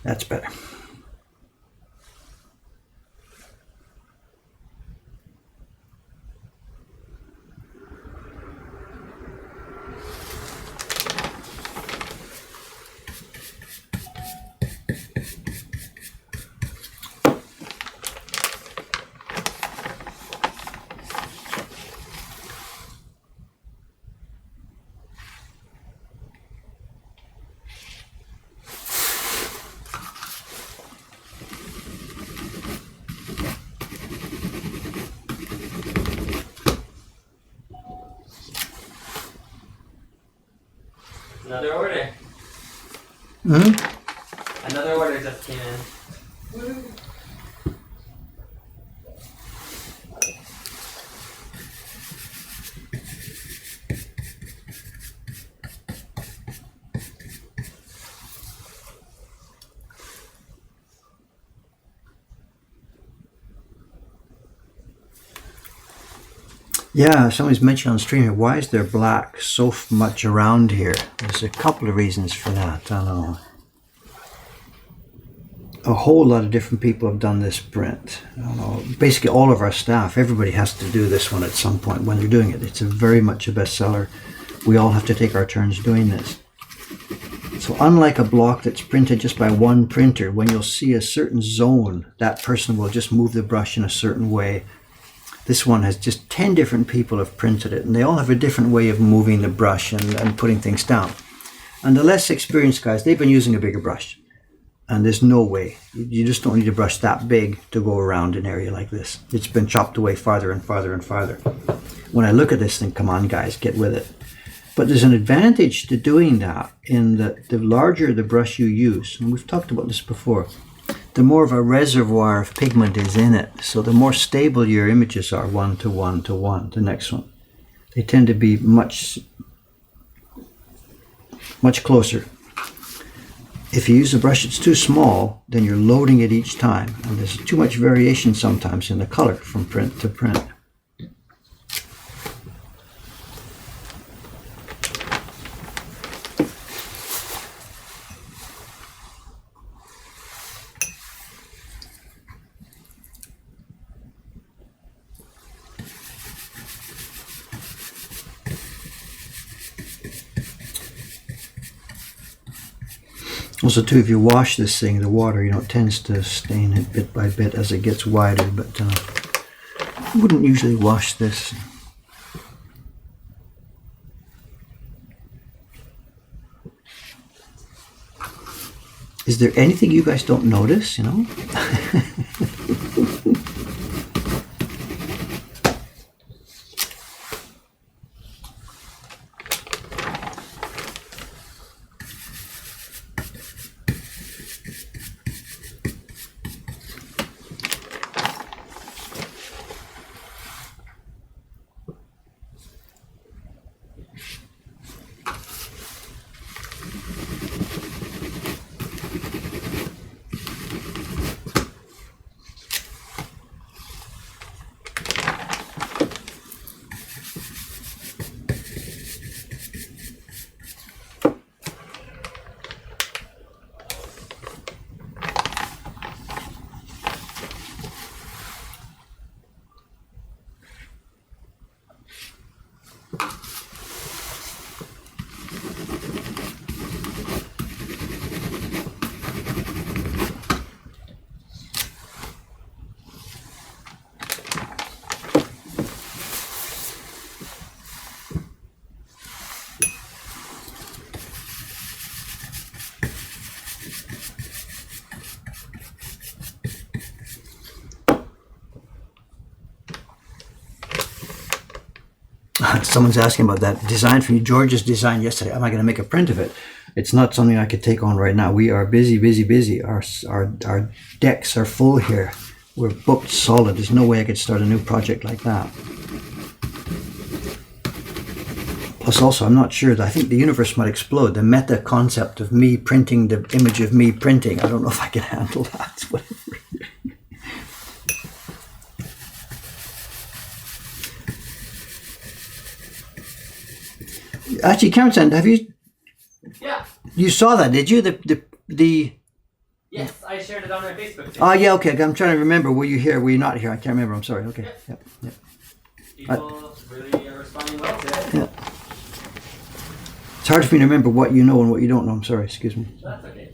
That's better. Another order. Another order just came in. Yeah, somebody's mentioned on stream here, why is there black so much around here? There's a couple of reasons for that. I don't know. A whole lot of different people have done this print. I don't know. Basically all of our staff, everybody has to do this one at some point when they're doing it. It's very much a bestseller. We all have to take our turns doing this. So unlike a block that's printed just by one printer, when you'll see a certain zone, that person will just move the brush in a certain way. This one has just 10 different people have printed it, and they all have a different way of moving the brush and putting things down. And the less experienced guys, they've been using a bigger brush. And there's no way. You just don't need a brush that big to go around an area like this. It's been chopped away farther and farther and farther. When I look at this thing, come on guys, get with it. But there's an advantage to doing that in that the larger the brush you use, and we've talked about this before, the more of a reservoir of pigment is in it. So the more stable your images are, 1 to 1 to 1, the next one. They tend to be much closer. If you use a brush that's too small, then you're loading it each time, and there's too much variation sometimes in the color from print to print. Also, too, if you wash this thing, the water, it tends to stain it bit by bit as it gets wider, but I wouldn't usually wash this. Is there anything you guys don't notice, Someone's asking about that design from George's design yesterday. Am I going to make a print of it? It's not something I could take on right now. We are busy, busy, busy. Our decks are full here. We're booked solid. There's no way I could start a new project like that. Plus also, I'm not sure. I think the universe might explode. The meta concept of me printing the image of me printing. I don't know if I can handle that. Whatever. Actually, Cameron, have you? Yeah. You saw that, did you? The. Yes, I shared it on my Facebook page. Oh, yeah, okay. I'm trying to remember. Were you here? Were you not here? I can't remember. I'm sorry. Okay. Yep. People really are responding well to it. Yeah. It's hard for me to remember what you know and what you don't know. I'm sorry. Excuse me. That's okay.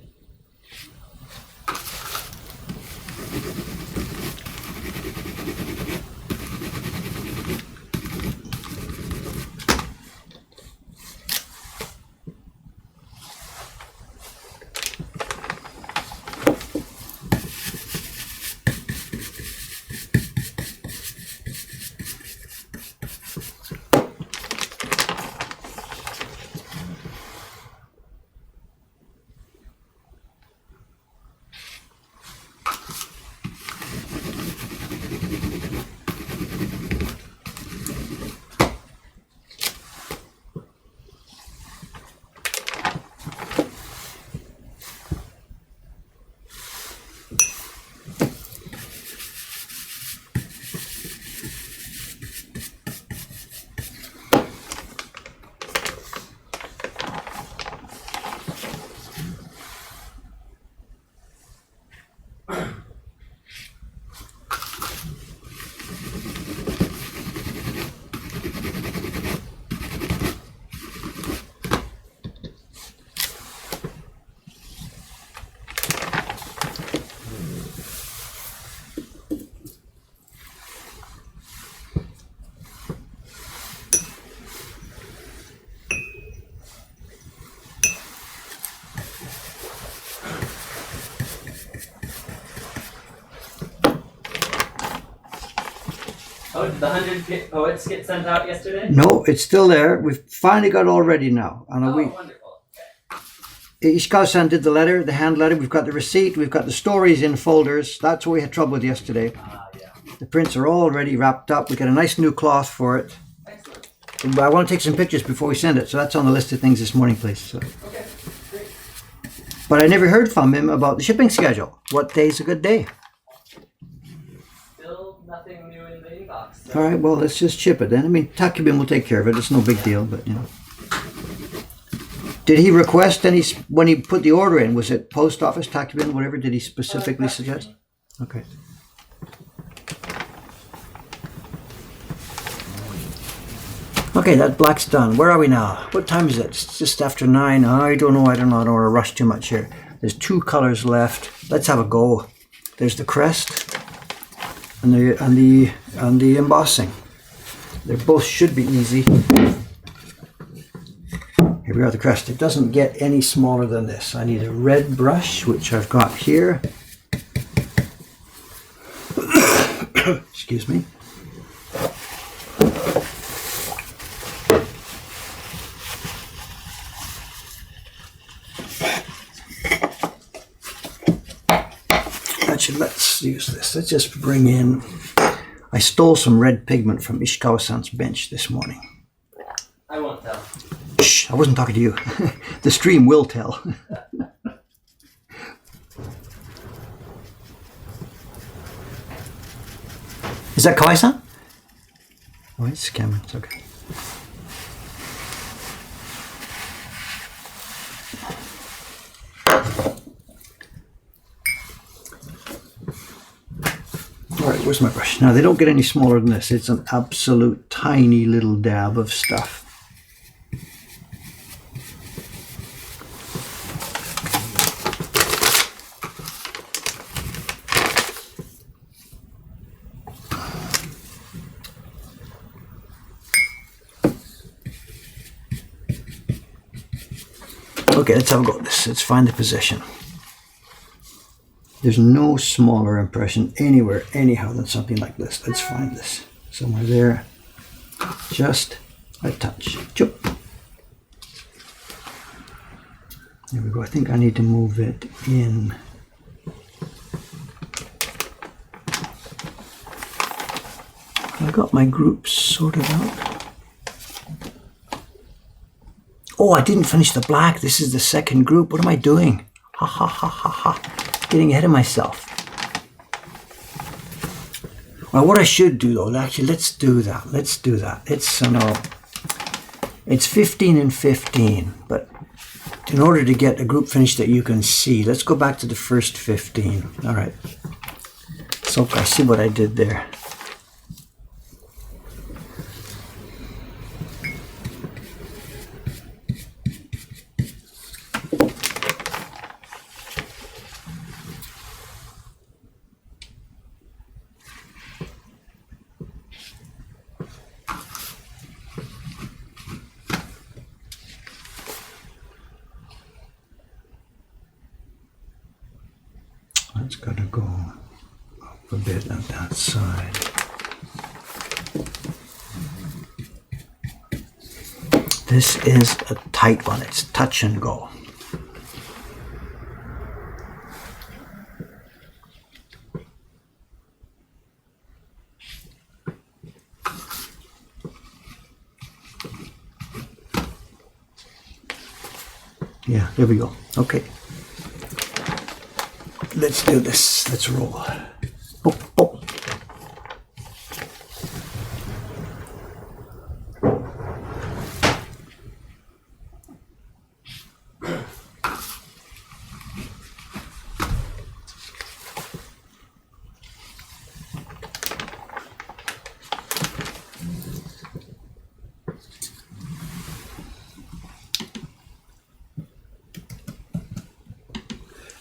Oh, did the 100 poets get sent out yesterday? No, it's still there. We've finally got all ready now. Wonderful. Okay. Ishikawa-san did the letter, the hand letter. We've got the receipt. We've got the stories in folders. That's what we had trouble with yesterday. Yeah. The prints are already wrapped up. We got a nice new cloth for it. Excellent. But I want to take some pictures before we send it. So that's on the list of things this morning, please. So. Okay, great. But I never heard from him about the shipping schedule. What day's a good day? Still nothing new in the inbox. So. All right, well, let's just ship it then. I mean, Takubin will take care of it. It's no big deal, but you know. Did he request any, when he put the order in, was it post office, Takubin, whatever, did he specifically suggest? Okay. Okay, that black's done. Where are we now? What time is it? It's just after 9. I don't know. I don't want to rush too much here. There's 2 colors left. Let's have a go. There's the crest and the embossing. They both should be easy. Here we are, the crest. It doesn't get any smaller than this. I need a red brush, which I've got here. Excuse me. Actually, let's use this. Let's just bring in... I stole some red pigment from Ishikawa-san's bench this morning. I won't tell. Shh, I wasn't talking to you. The stream will tell. Is that Kawai-san? Oh, it's Cameron. It's okay. All right, where's my brush? Now, they don't get any smaller than this. It's an absolute tiny little dab of stuff. Okay, let's have a go at this. Let's find the position. There's no smaller impression anywhere, anyhow, than something like this. Let's find this. Somewhere there. Just a touch. Choop. There we go. I think I need to move it in. I got my groups sorted out. Oh, I didn't finish the black. This is the second group. What am I doing? Ha ha ha ha ha. Getting ahead of myself. Well, what I should do though, actually, let's do that. Let's do that. It's 15 and 15, but in order to get a group finish that you can see, let's go back to the first 15. All right. So I see what I did there. That's got to go up a bit on that side. This is a tight one. It's touch and go. Yeah, there we go. Okay. Let's do this. Let's roll. Boop, boop.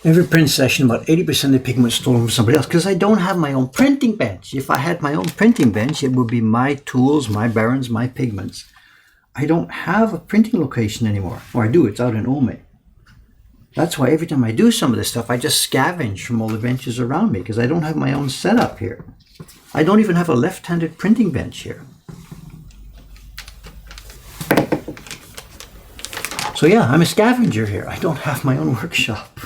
Every print session, about 80% of the pigment stolen from somebody else because I don't have my own printing bench. If I had my own printing bench, it would be my tools, my barons, my pigments. I don't have a printing location anymore. Or I do, it's out in Ome. That's why every time I do some of this stuff, I just scavenge from all the benches around me because I don't have my own setup here. I don't even have a left-handed printing bench here. So yeah, I'm a scavenger here. I don't have my own workshop.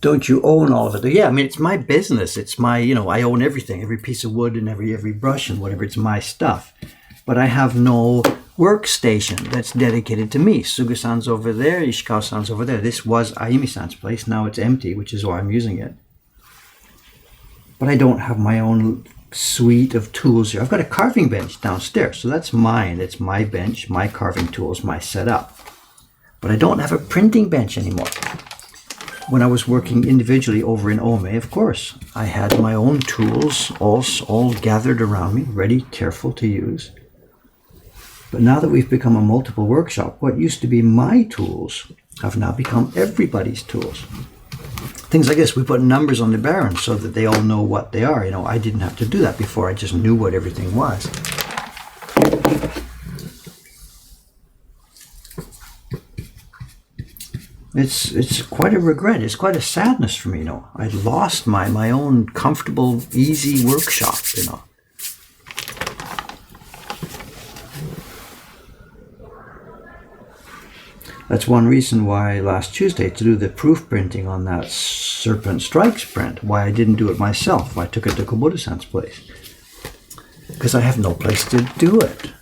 Don't you own all of it? Yeah, I mean, it's my business. It's my, I own everything, every piece of wood and every brush and whatever. It's my stuff. But I have no workstation that's dedicated to me. Suga-san's over there, Ishikawa-san's over there. This was Ayumi-san's place. Now it's empty, which is why I'm using it. But I don't have my own suite of tools here. I've got a carving bench downstairs, so that's mine. It's my bench, my carving tools, my setup. But I don't have a printing bench anymore. When I was working individually over in Ome, of course, I had my own tools all gathered around me, ready, careful to use. But now that we've become a multiple workshop, what used to be my tools have now become everybody's tools. Things like this, we put numbers on the barons so that they all know what they are. I didn't have to do that before. I just knew what everything was. It's quite a regret. It's quite a sadness for me, I lost my own comfortable, easy workshop, That's one reason why last Tuesday, to do the proof printing on that Serpent Strikes print, why I didn't do it myself. I took it to Kobudo-san's place. Because I have no place to do it.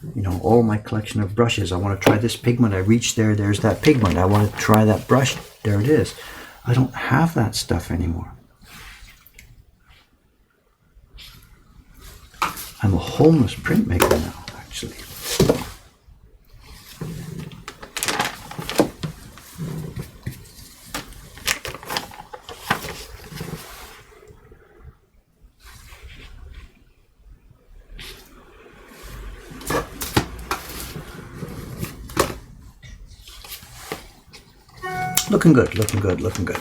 All my collection of brushes. I want to try this pigment. I reach there, there's that pigment. I want to try that brush. There it is. I don't have that stuff anymore. I'm a homeless printmaker now, actually. Looking good, looking good, looking good.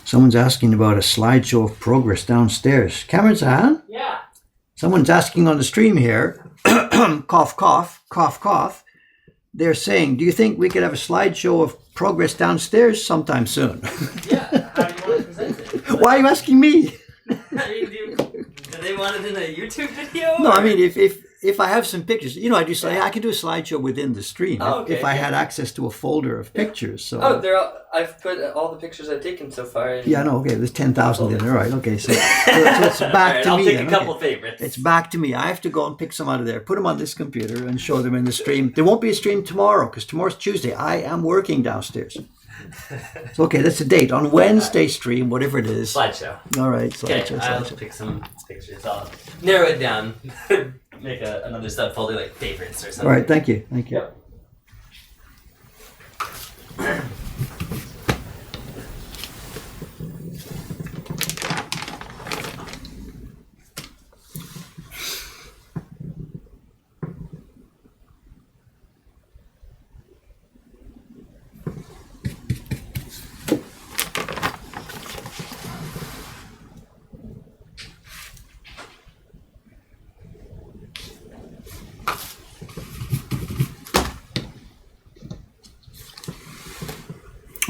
Someone's asking about a slideshow of progress downstairs. Cameron-san? Yeah. Someone's asking on the stream here, cough, cough, cough, cough. They're saying, do you think we could have a slideshow of progress downstairs sometime soon? Yeah, how do you want to present it? Why are you asking me? I mean, do they want it in a YouTube video? No, I mean, if I have some pictures, I do I can do a slideshow within the stream if I had access to a folder of pictures. So I've put all the pictures I've taken so far. Yeah, no, okay, there's 10,000 in there. All right, okay, so it's back to I'll me. take then. a couple favorites. It's back to me. I have to go and pick some out of there, put them on this computer, and show them in the stream. There won't be a stream tomorrow because tomorrow's Tuesday. I am working downstairs. So okay, that's the date on Wednesday stream, whatever it is. Slideshow. All right, slideshow. I'll pick some pictures. I'll narrow it down. Make another subfolder like favorites or something. All right, thank you. Yep.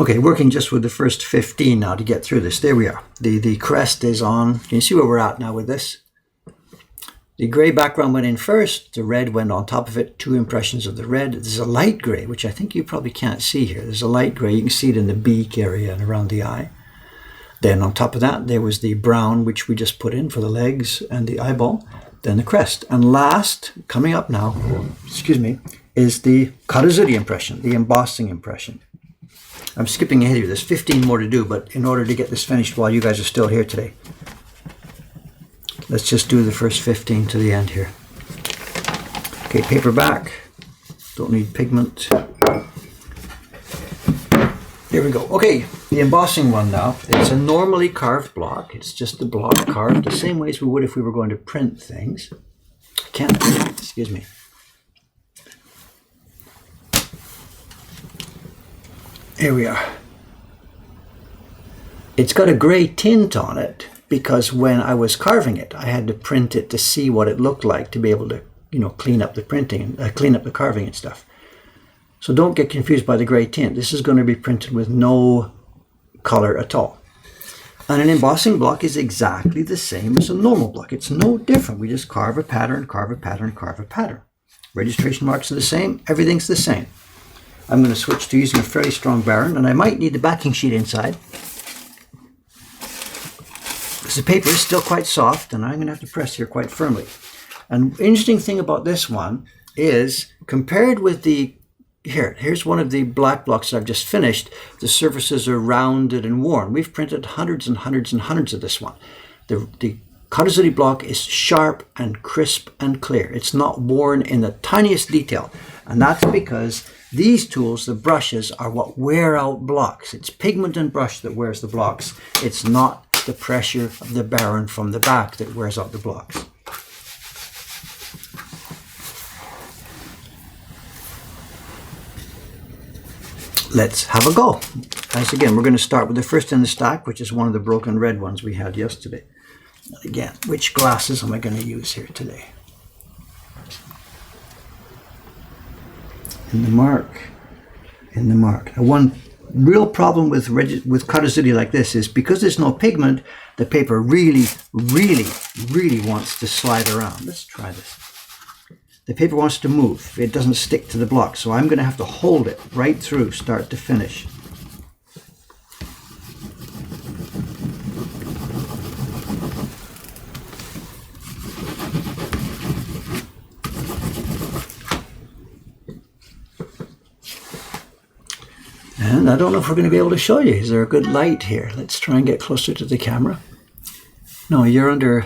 Okay, working just with the first 15 now to get through this. There we are. The crest is on. Can you see where we're at now with this? The gray background went in first. The red went on top of it. 2 impressions of the red. There's a light gray, which I think you probably can't see here. There's a light gray. You can see it in the beak area and around the eye. Then on top of that, there was the brown, which we just put in for the legs and the eyeball. Then the crest. And last, coming up now, excuse me, is the karuzuri impression, the embossing impression. I'm skipping ahead here. There's 15 more to do, but in order to get this finished while you guys are still here today. Let's just do the first 15 to the end here. Okay, paper back. Don't need pigment. Here we go. Okay, the embossing one now. It's a normally carved block. It's just the block carved the same way as we would if we were going to print things. Excuse me. Here we are. It's got a gray tint on it because when I was carving it, I had to print it to see what it looked like to be able to, you know, clean up the printing, clean up the carving and stuff. So don't get confused by the gray tint. This is going to be printed with no color at all. And an embossing block is exactly the same as a normal block. It's no different. We just carve a pattern, carve a pattern, carve a pattern. Registration marks are the same. Everything's the same. I'm going to switch to using a fairly strong Baron, and I might need the backing sheet inside. Because the paper is still quite soft, and I'm going to have to press here quite firmly. And the interesting thing about this one is, compared with the here's one of the black blocks that I've just finished. The surfaces are rounded and worn. We've printed hundreds and hundreds and hundreds of this one. The Karazuri block is sharp and crisp and clear. It's not worn in the tiniest detail. And that's because these tools, the brushes, are what wear out blocks. It's pigment and brush that wears the blocks. It's not the pressure of the Baron from the back that wears out the blocks. Let's have a go. As again, we're going to start with the first in the stack, which is one of the broken red ones we had yesterday. And again, which glasses am I going to use here today? In the mark. In the mark. Now, one real problem with Karazuri like this is because there's no pigment, the paper really, really, really wants to slide around. Let's try this. The paper wants to move. It doesn't stick to the block, so I'm going to have to hold it right through, start to finish. And I don't know if we're going to be able to show you. Is there a good light here? Let's try and get closer to the camera. No, you're under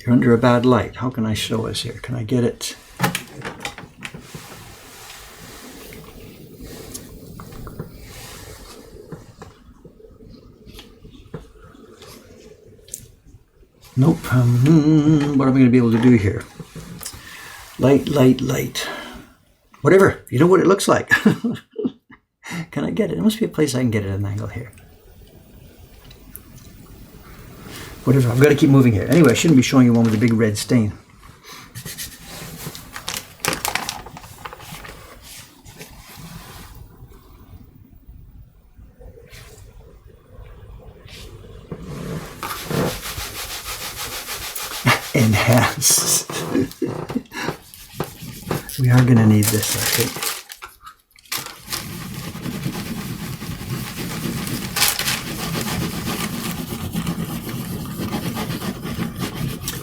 a bad light. How can I show us here? Can I get it? Nope. What am I going to be able to do here? Light, light, light. Whatever. You know what it looks like. Can I get it? There must be a place I can get it at an angle here. Whatever, I've got to keep moving here. Anyway, I shouldn't be showing you one with a big red stain. Enhance. We are going to need this, I think.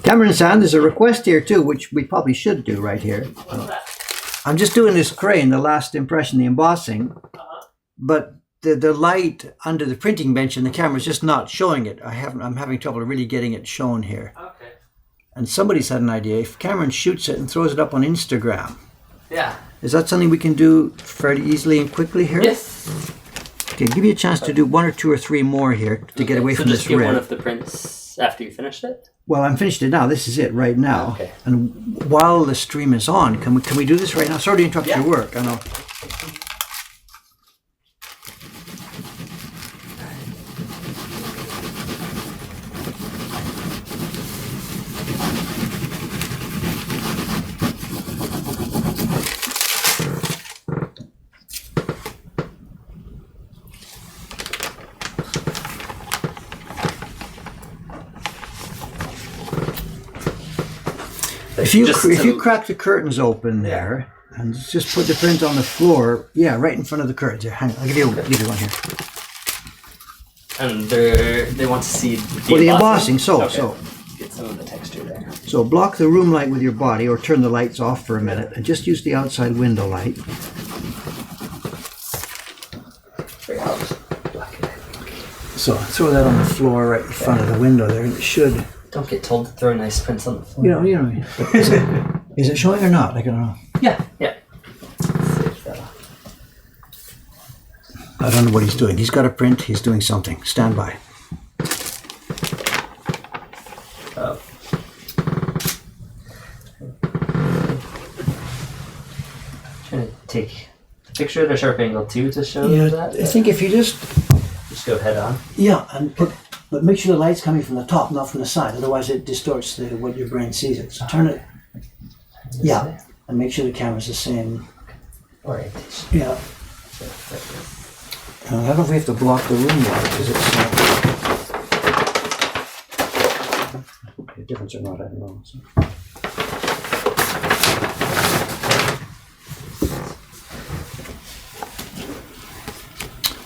Cameron Sand, there's a request here too, which we probably should do right here. I'm just doing this crane, the last impression, the embossing, but the light under the printing bench in the camera is just not showing it. I'm having trouble really getting it shown here. Okay. And somebody's had an idea. If Cameron shoots it and throws it up on Instagram, yeah, is that something we can do fairly easily and quickly here? Yes. Okay, give you a chance to do one or two or three more here to get away from this red. So just give one of the prints after you finished it? Well, I'm finished it now. This is it right now. Okay. And while the stream is on, can we do this right now? Sorry to interrupt your work. I know. If you crack the curtains open there and just put the print on the floor, yeah, right in front of the curtains. Here, hang on, I'll give you one here. And they want to see the embossing. So get some of the texture there. So block the room light with your body, or turn the lights off for a minute, and just use the outside window light. So throw that on the floor right in front of the window there, and it should don't get told to throw nice prints on the floor. You know. Is it showing or not? I don't know. Yeah. I don't know what he's doing. He's got a print. He's doing something. Stand by. Oh. Trying to take a picture at a sharp angle too to show that. I think if you just go head on. Yeah, but make sure the light's coming from the top, not from the side. Otherwise, it distorts what your brain sees it. So turn it. Yeah, and make sure the camera's the same. Orientation. Yeah. I don't know if we have to block the room now because it's. Okay, difference or not, I don't know. So.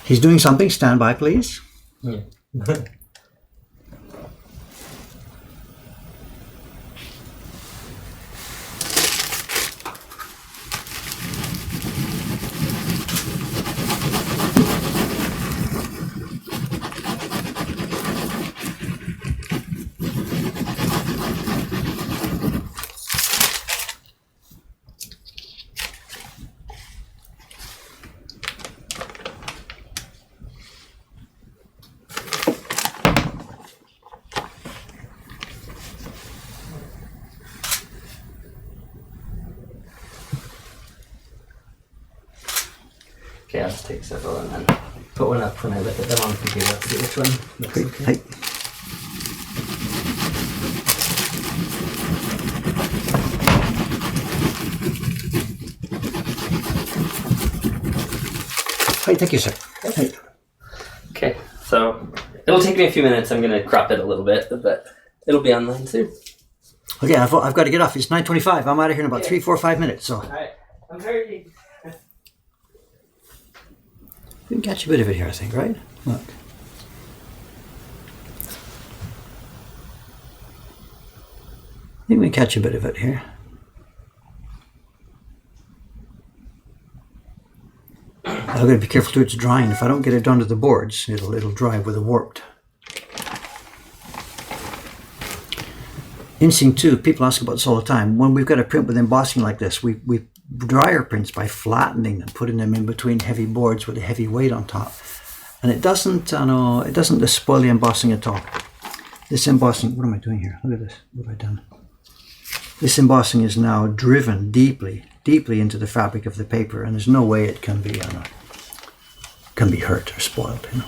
He's doing something. Stand by, please. Yeah. Okay, I'll just take several and then put one up when I look at them on the computer to see which one looks okay. Hey. Hey, thank you, sir. Hey. Okay, so it'll take me a few minutes. I'm going to crop it a little bit, but it'll be online soon. Okay, I've got to get off. It's 9:25. I'm out of here in about 3, 4, 5 minutes. So. All right, I'm hurrying. We can catch a bit of it here, I think, right? Look. I think we can catch a bit of it here. I've got to be careful too, it's drying. If I don't get it onto the boards, it'll dry with a warped. Instinct too, people ask about this all the time. When we've got a print with embossing like this, we dry our prints by flattening them, putting them in between heavy boards with a heavy weight on top. And it doesn't spoil the embossing at all. This embossing, what am I doing here? Look at this, what have I done? This embossing is now driven deeply into the fabric of the paper, and there's no way it can be hurt or spoiled, you know.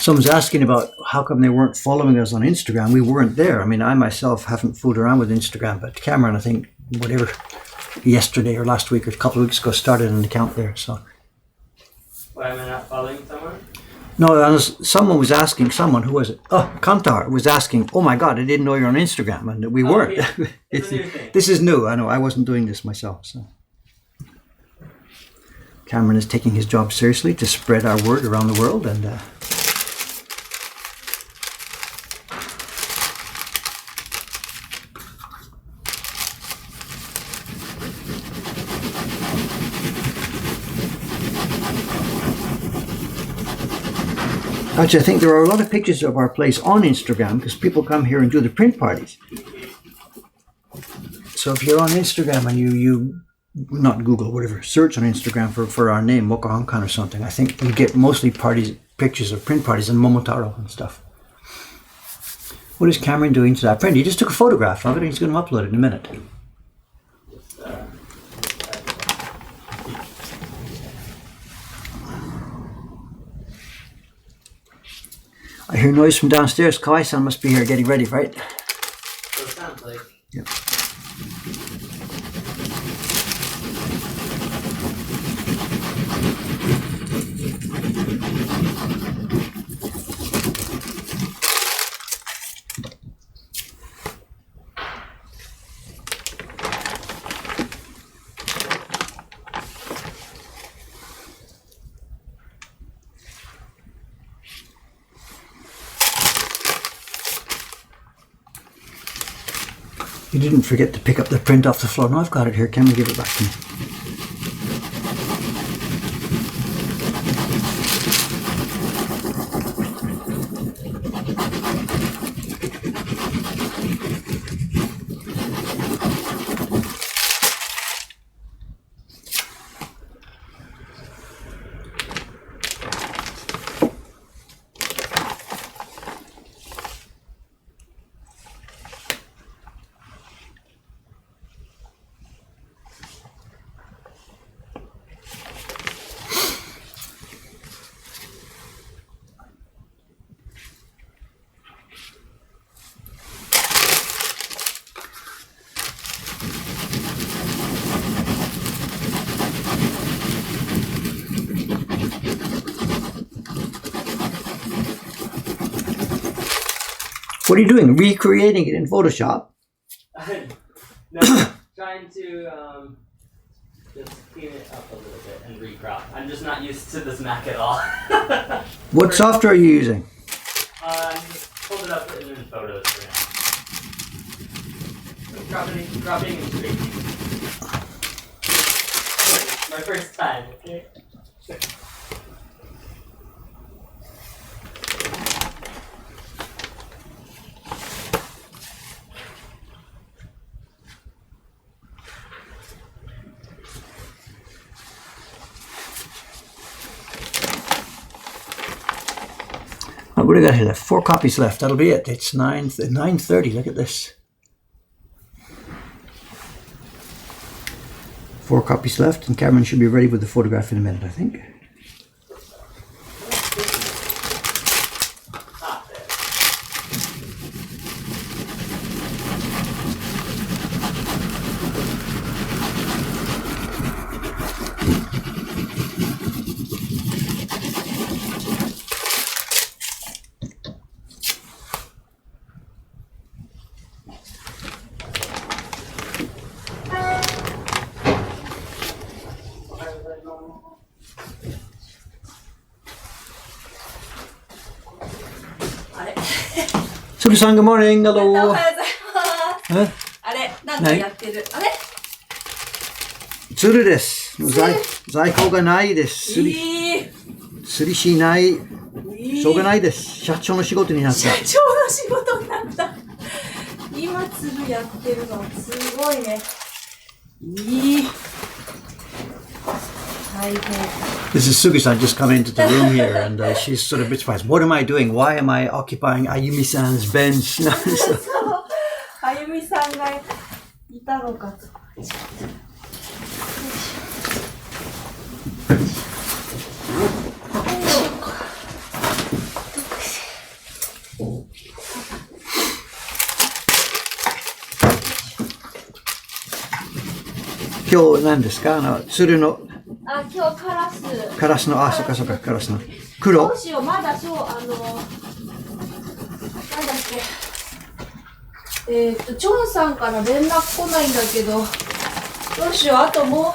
Someone's asking about how come they weren't following us on Instagram. We weren't there. I mean, I myself haven't fooled around with Instagram, but Cameron, I think, whatever, yesterday or last week or a couple of weeks ago, started an account there. So. Why am I not following someone? No, someone was asking, who was it? Oh, Kantar was asking, oh my God, I didn't know you're on Instagram. And we weren't. Yeah. It's a new thing. This is new. I know. I wasn't doing this myself. So. Cameron is taking his job seriously to spread our word around the world. And actually, I think there are a lot of pictures of our place on Instagram because people come here and do the print parties. So if you're on Instagram and you not Google, whatever, search on Instagram for our name, Mokuhankan or something, I think you get mostly pictures of print parties in Momotaro and stuff. What is Cameron doing to that print? He just took a photograph of it and he's going to upload it in a minute. I hear noise from downstairs. Kawai-san must be here getting ready, right? So it sounds like. Yep. You didn't forget to pick up the print off the floor. No, I've got it here. Can we give it back to me? What are you doing? Recreating it in Photoshop? No, trying to just clean it up a little bit and recrop. I'm just not used to this Mac at all. What software are you using? Just pulled it up in Photos for now. Cropping and scraping. My first time, okay? What do we got here left? 4 copies left. That'll be it. It's 9:30. Look at this. 4 copies left, and Cameron should be ready with the photograph in a minute, I think. Suki-san, good morning. Hello. おはようございます。あれ、なんかやってる。あれ鶴です。在庫がないです。釣りしない。しょうがないです。社長の仕事になった。社長の仕事になった。今、鶴やってるの。すごいね。大変。This is Sugi-san just come into the room here, and she's sort of a bit surprised. What am I doing? Why am I occupying Ayumi-san's bench? そう、あゆみさんがいたのかと。今日何ですか？鶴の今日カラスのそっかカラスの黒。どうしよう、まだそうなんだっけ。チョンさんから連絡来ないんだけど、どうしよう、あとも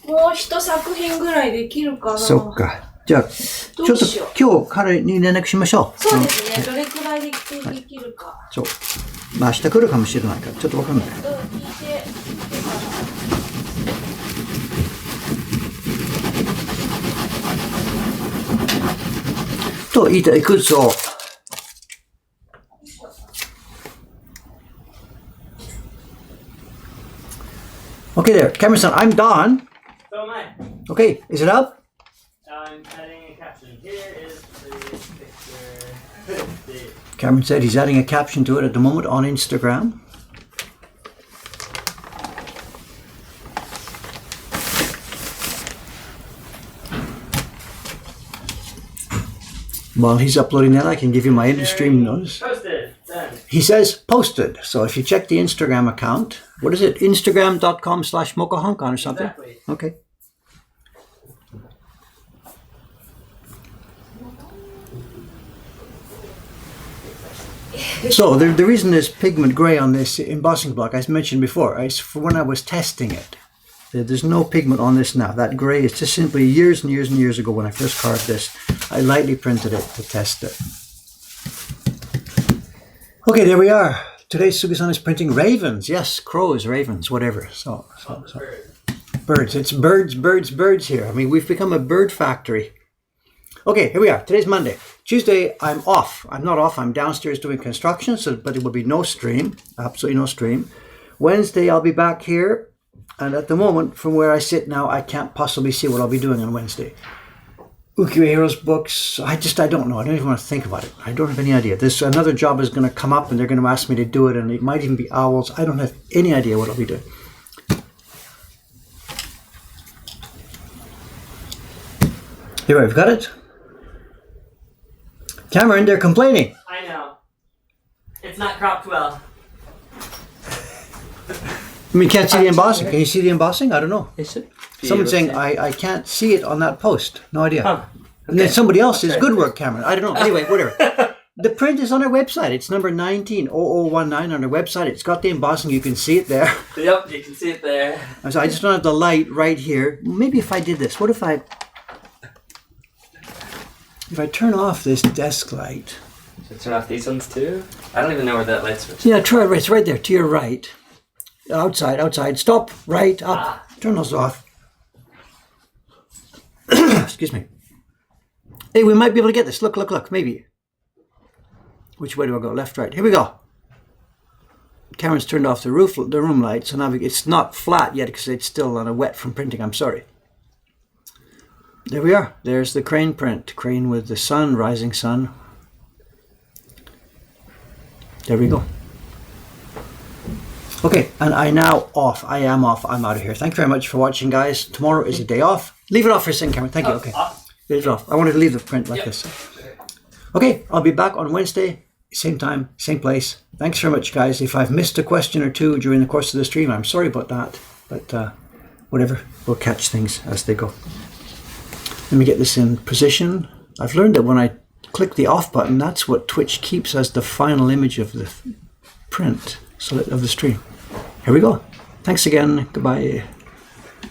う一作品ぐらいできるかな。そっか。じゃあ、ちょっと今日彼に連絡しましょう。そうですね。どれくらいできるか。そう。まあ明日来るかもしれないから、ちょっとわかんない。聞いてから。と言いたい靴を。Okay there. Cameron-san, I'm done. So am I. Okay, is it up? I'm adding a caption. Here is the picture. Cameron said he's adding a caption to it at the moment on Instagram. While he's uploading that, I can give you my in-stream notice. Posted. Done. He says posted. So if you check the Instagram account, what is it? Instagram.com/Mokuhankan or something? Exactly. Okay. So the reason there's pigment gray on this embossing block, as mentioned before, is for when I was testing it. There's no pigment on this now. That gray is just simply years and years and years ago when I first carved this. I lightly printed it to test it. Okay, there we are. Today Sugi-san is printing ravens. Yes, crows, ravens, whatever. So. Birds. It's birds here. I mean, we've become a bird factory. Okay, here we are. Today's Monday. Tuesday, I'm off. I'm not off. I'm downstairs doing construction, but it will be no stream. Absolutely no stream. Wednesday, I'll be back here. And at the moment, from where I sit now, I can't possibly see what I'll be doing on Wednesday. Ukiyo Heroes books, I don't know. I don't even want to think about it. I don't have any idea. This another job is going to come up and they're going to ask me to do it, and it might even be owls. I don't have any idea what I'll be doing. Here, I've got it. Cameron, they're complaining. I know. It's not cropped well. I mean, can't see the embossing. Can you see the embossing? I don't know. Is it? Someone's saying, I can't see it on that post. No idea. Huh. And then somebody else says, good work, Cameron. I don't know. Anyway, whatever. The print is on our website. It's number 190019 on our website. It's got the embossing. You can see it there. Yep, you can see it there. So I just don't have the light right here. Maybe if I did this. What if I turn off this desk light? Should I turn off these ones too? I don't even know where that light switch is. Yeah, try it. It's right there to your right. Outside. Stop. Right. Up. Turn those off. Excuse me. Hey, we might be able to get this. Look. Maybe. Which way do I go? Left, right. Here we go. Cameron's turned off the room light, so now it's not flat yet because it's still on a wet from printing. I'm sorry. There we are. There's the crane print. Crane with the sun, rising sun. There we go. Okay, and I am off. I'm out of here. Thank you very much for watching, guys. Tomorrow is a day off. Leave it off for a second, Cameron. Thank you. Okay. Leave it off. I wanted to leave the print like this. Okay, I'll be back on Wednesday, same time, same place. Thanks very much, guys. If I've missed a question or two during the course of the stream, I'm sorry about that. But whatever, we'll catch things as they go. Let me get this in position. I've learned that when I click the off button, that's what Twitch keeps as the final image of the print, of the stream. Here we go. Thanks again. Goodbye.